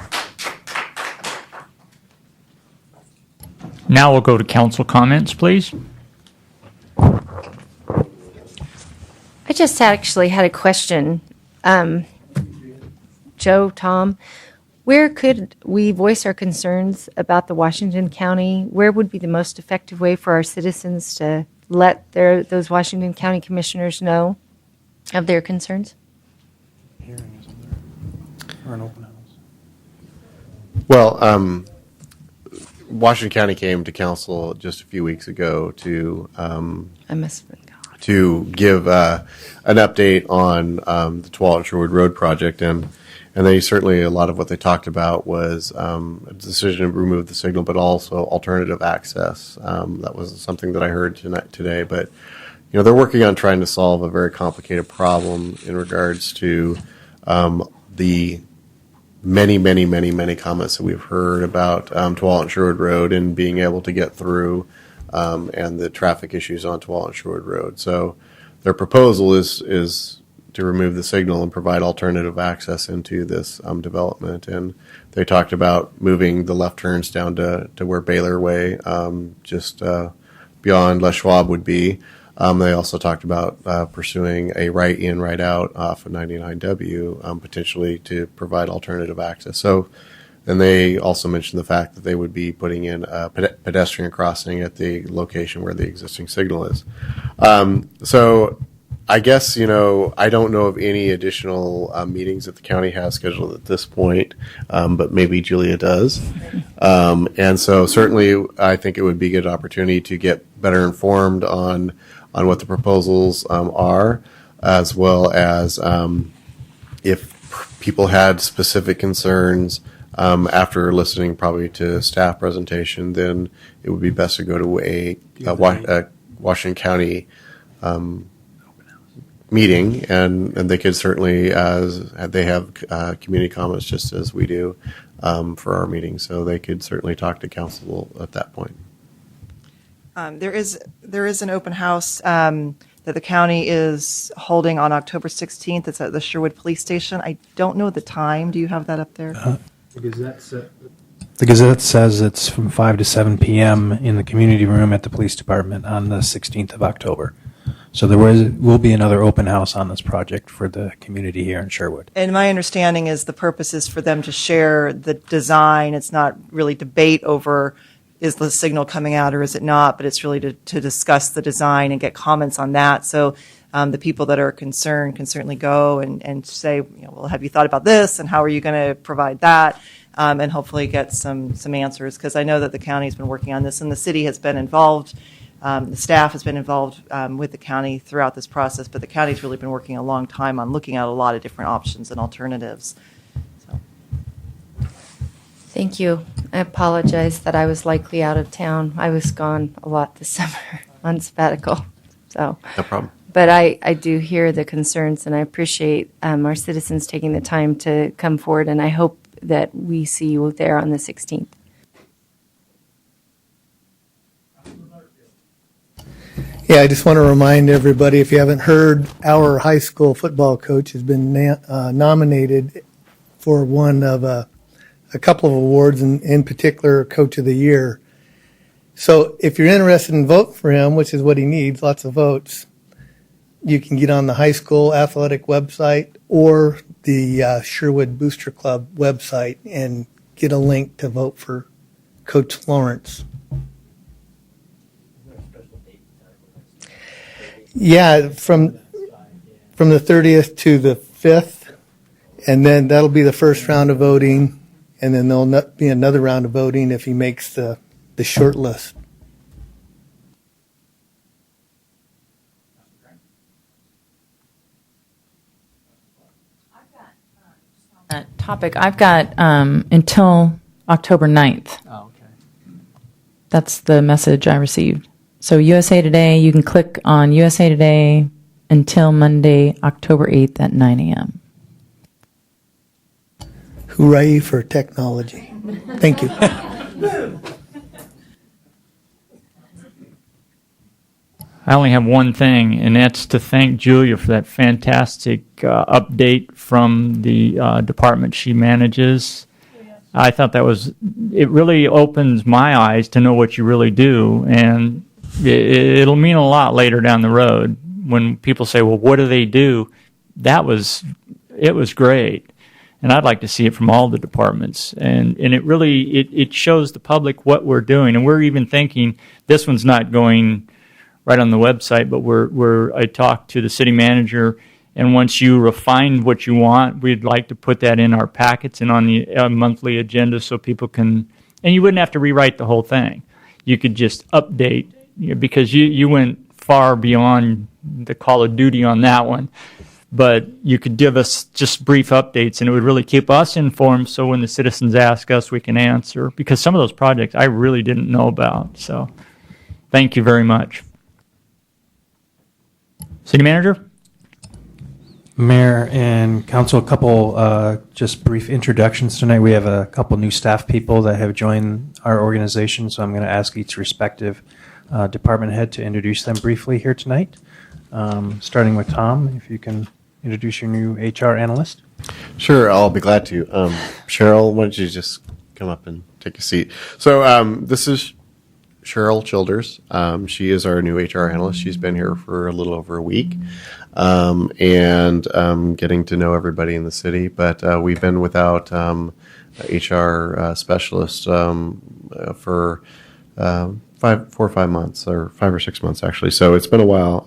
Now we'll go to council comments, please. I just actually had a question. Joe, Tom, where could we voice our concerns about the Washington County? Where would be the most effective way for our citizens to let those Washington County commissioners know of their concerns? Or an open house. Well, Washington County came to council just a few weeks ago to I must have been gone. to give an update on the Tualatin Sherwood Road project, and they certainly, a lot of what they talked about was a decision to remove the signal, but also alternative access. That was something that I heard today, but they're working on trying to solve a very complicated problem in regards to the many comments that we've heard about Tualatin Sherwood Road and being able to get through, and the traffic issues on Tualatin Sherwood Road. So their proposal is to remove the signal and provide alternative access into this development. And they talked about moving the left turns down to where Baylor Way, just beyond Les Schwab would be. They also talked about pursuing a right in, right out off of 99W, potentially to provide alternative access. So, and they also mentioned the fact that they would be putting in a pedestrian crossing at the location where the existing signal is. So I guess, I don't know of any additional meetings that the county has scheduled at this point, but maybe Julia does. And so certainly I think it would be a good opportunity to get better informed on what the proposals are, as well as if people had specific concerns after listening probably to staff presentation, then it would be best to go to a Washington County meeting, and they could certainly, as they have community comments just as we do for our meeting, so they could certainly talk to council at that point. There is an open house that the county is holding on October 16th. It's at the Sherwood Police Station. I don't know the time. Do you have that up there? The Gazette says it's from 5 to 7 p.m. in the community room at the police department on the 16th of October. So there will be another open house on this project for the community here in Sherwood. And my understanding is the purpose is for them to share the design. It's not really debate over is the signal coming out or is it not, but it's really to discuss the design and get comments on that. So the people that are concerned can certainly go and say, well, have you thought about this and how are you going to provide that? And hopefully get some answers, because I know that the county's been working on this and the city has been involved. The staff has been involved with the county throughout this process, but the county's really been working a long time on looking at a lot of different options and alternatives. Thank you. I apologize that I was likely out of town. I was gone a lot this summer on sabbatical. So, no problem. But I do hear the concerns, and I appreciate our citizens taking the time to come forward, and I hope that we see you there on the 16th. Yeah, I just want to remind everybody, if you haven't heard, our high school football coach has been nominated for one of a couple of awards, and in particular, Coach of the Year. So if you're interested in voting for him, which is what he needs, lots of votes, you can get on the high school athletic website or the Sherwood Booster Club website and get a link to vote for Coach Lawrence. Yeah, from the 30th to the 5th, and then that'll be the first round of voting, and then there'll be another round of voting if he makes the short list. That topic, I've got until October 9th. Oh, okay. That's the message I received. So USA Today, you can click on USA Today until Monday, October 8th at 9 a.m. Hooray for technology. Thank you. I only have one thing, and that's to thank Julia for that fantastic update from the department she manages. I thought it really opens my eyes to know what you really do, and it'll mean a lot later down the road when people say, well, what do they do? It was great. And I'd like to see it from all the departments. And it really, it shows the public what we're doing. And we're even thinking, this one's not going right on the website, but I talked to the city manager, And once you refine what you want, we'd like to put that in our packets and on the monthly agenda so people can, and you wouldn't have to rewrite the whole thing. You could just update, because you went far beyond the Call of Duty on that one. But you could give us just brief updates, and it would really keep us informed, so when the citizens ask us, we can answer. Because some of those projects I really didn't know about. So thank you very much. City Manager? Mayor and Council, a couple just brief introductions tonight. We have a couple new staff people that have joined our organization, so I'm going to ask each respective department head to introduce them briefly here tonight. Starting with Tom, if you can introduce your new HR analyst. Sure, I'll be glad to. Cheryl, why don't you just come up and take a seat? So this is Cheryl Childers. She is our new HR analyst. She's been here for a little over a week and getting to know everybody in the city. But we've been without HR specialist for 4 or 5 months, or 5 or 6 months actually. So it's been a while.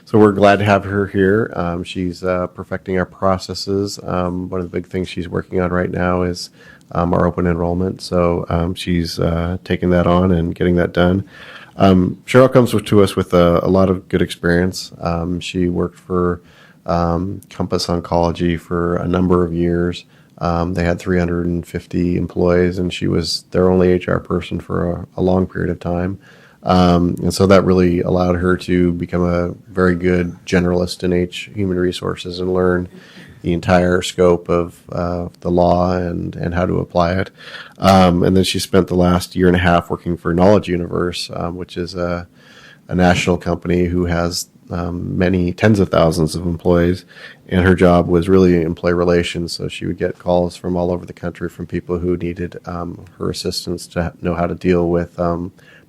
So we're glad to have her here. She's perfecting our processes. One of the big things she's working on right now is our open enrollment. So she's taking that on and getting that done. Cheryl comes to us with a lot of good experience. She worked for Compass Oncology for a number of years. They had 350 employees, and she was their only HR person for a long period of time. And so that really allowed her to become a very good generalist in human resources and learn the entire scope of the law and how to apply it. And then she spent the last year and a half working for Knowledge Universe, which is a national company who has many tens of thousands of employees, and her job was really employee relations. So she would get calls from all over the country from people who needed her assistance to know how to deal with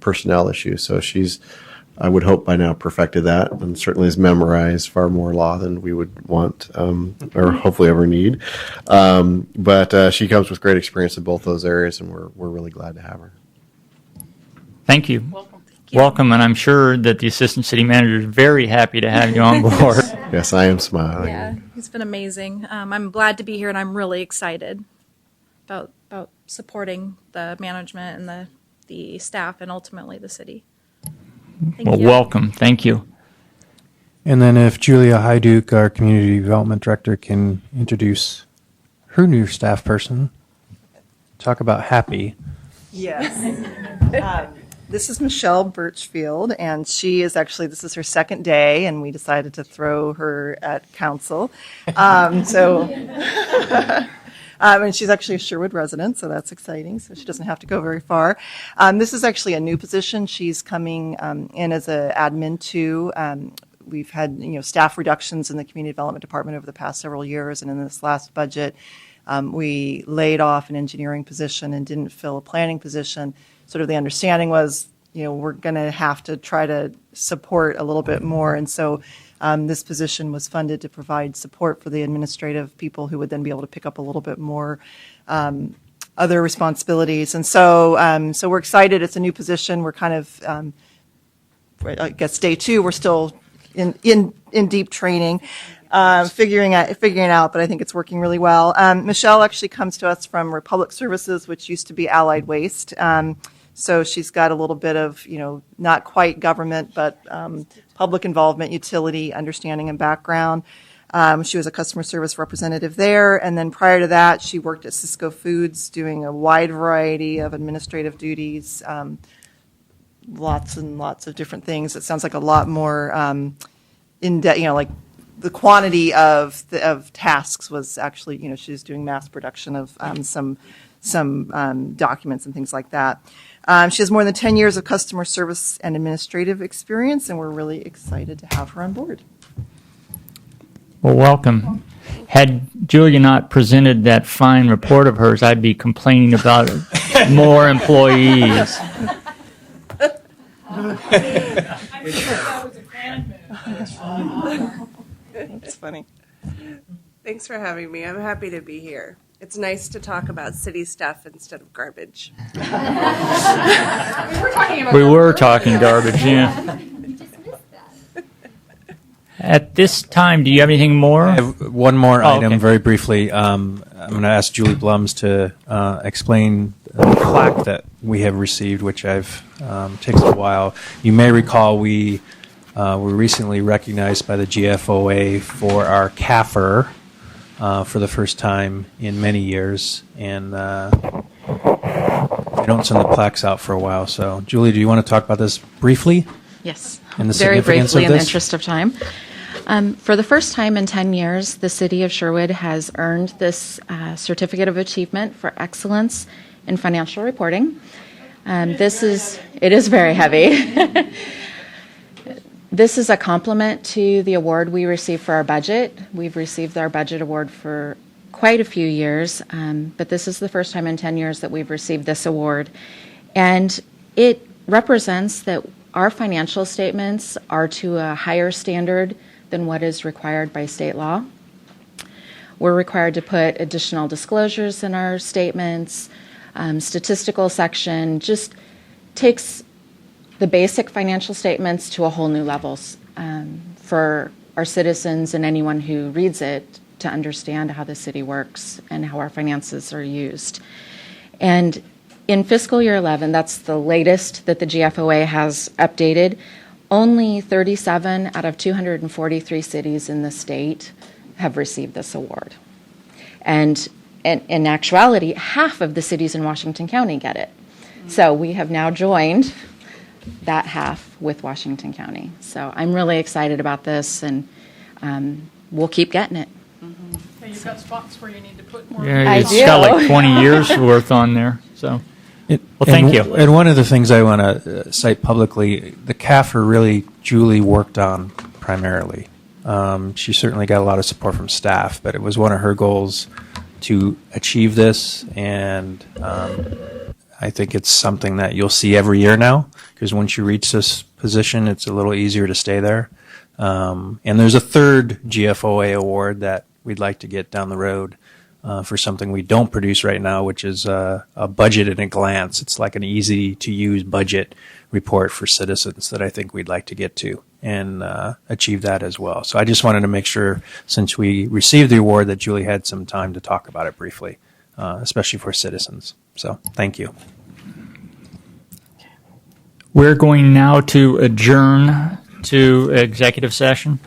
personnel issues. So she's, I would hope by now, perfected that, and certainly has memorized far more law than we would want or hopefully ever need. But she comes with great experience in both those areas, and we're really glad to have her. Thank you. Welcome, and I'm sure that the Assistant City Manager is very happy to have you on board. Yes, I am smiling. Yeah, it's been amazing. I'm glad to be here, and I'm really excited about supporting the management and the staff and ultimately the city. Well, welcome. Thank you. And then if Julia Hyduke, our Community Development Director, can introduce her new staff person. Talk about happy. Yes. This is Michelle Birchfield, and she is actually, this is her second day, and we decided to throw her at council. And she's actually a Sherwood resident, so that's exciting. So she doesn't have to go very far. This is actually a new position. She's coming in as an admin too. We've had staff reductions in the Community Development Department over the past several years, and in this last budget, we laid off an engineering position and didn't fill a planning position. Sort of the understanding was, we're going to have to try to support a little bit more, and so this position was funded to provide support for the administrative people who would then be able to pick up a little bit more other responsibilities. And so we're excited. It's a new position. We're kind of, I guess, day 2. We're still in deep training, figuring out, but I think it's working really well. Michelle actually comes to us from Republic Services, which used to be Allied Waste. So she's got a little bit of, not quite government, but public involvement, utility, understanding, and background. She was a customer service representative there. And then prior to that, she worked at Cisco Foods doing a wide variety of administrative duties, lots and lots of different things. It sounds like a lot more in-depth, like the quantity of tasks was actually, she was doing mass production of some documents and things like that. She has more than 10 years of customer service and administrative experience, and we're really excited to have her on board. Well, welcome. Had Julia not presented that fine report of hers, I'd be complaining about more employees. It's funny. Thanks for having me. I'm happy to be here. It's nice to talk about city stuff instead of garbage. We were talking garbage, yeah. At this time, do you have anything more? I have one more item, okay. very briefly. I'm going to ask Julie Blums to explain the plaque that we have received, which takes a while. You may recall we were recently recognized by the GFOA for our CAFR for the first time in many years, and they don't send the plaques out for a while. So, Julie, do you want to talk about this briefly? Yes, And the very significance briefly of in the this? interest of time. For the first time in 10 years, the City of Sherwood has earned this Certificate of Achievement for Excellence in Financial Reporting. It is very heavy. This is a complement to the award we received for our budget. We've received our budget award for quite a few years, but this is the first time in 10 years that we've received this award. And it represents that our financial statements are to a higher standard than what is required by state law. We're required to put additional disclosures in our statements. Statistical section just takes the basic financial statements to a whole new levels for our citizens and anyone who reads it to understand how the city works and how our finances are used. And in fiscal year 11, that's the latest that the GFOA has updated, only 37 out of 243 cities in the state have received this award. And in actuality, half of the cities in Washington County get it. So we have now joined that half with Washington County. So I'm really excited about this, and we'll keep getting it. Yeah, you've got spots where you need to put more. Yeah, I it's do. got like 20 years worth on there. So, well, thank you. And one of the things I want to cite publicly, the CAFR really Julie worked on primarily. She certainly got a lot of support from staff, but it was one of her goals to achieve this, and I think it's something that you'll see every year now, because once you reach this position, it's a little easier to stay there. And there's a third GFOA award that we'd like to get down the road for something we don't produce right now, which is a budget at a glance. It's like an easy-to-use budget report for citizens that I think we'd like to get to and achieve that as well. So I just wanted to make sure, since we received the award, that Julie had some time to talk about it briefly, especially for citizens. So thank you. We're going now to adjourn to executive session.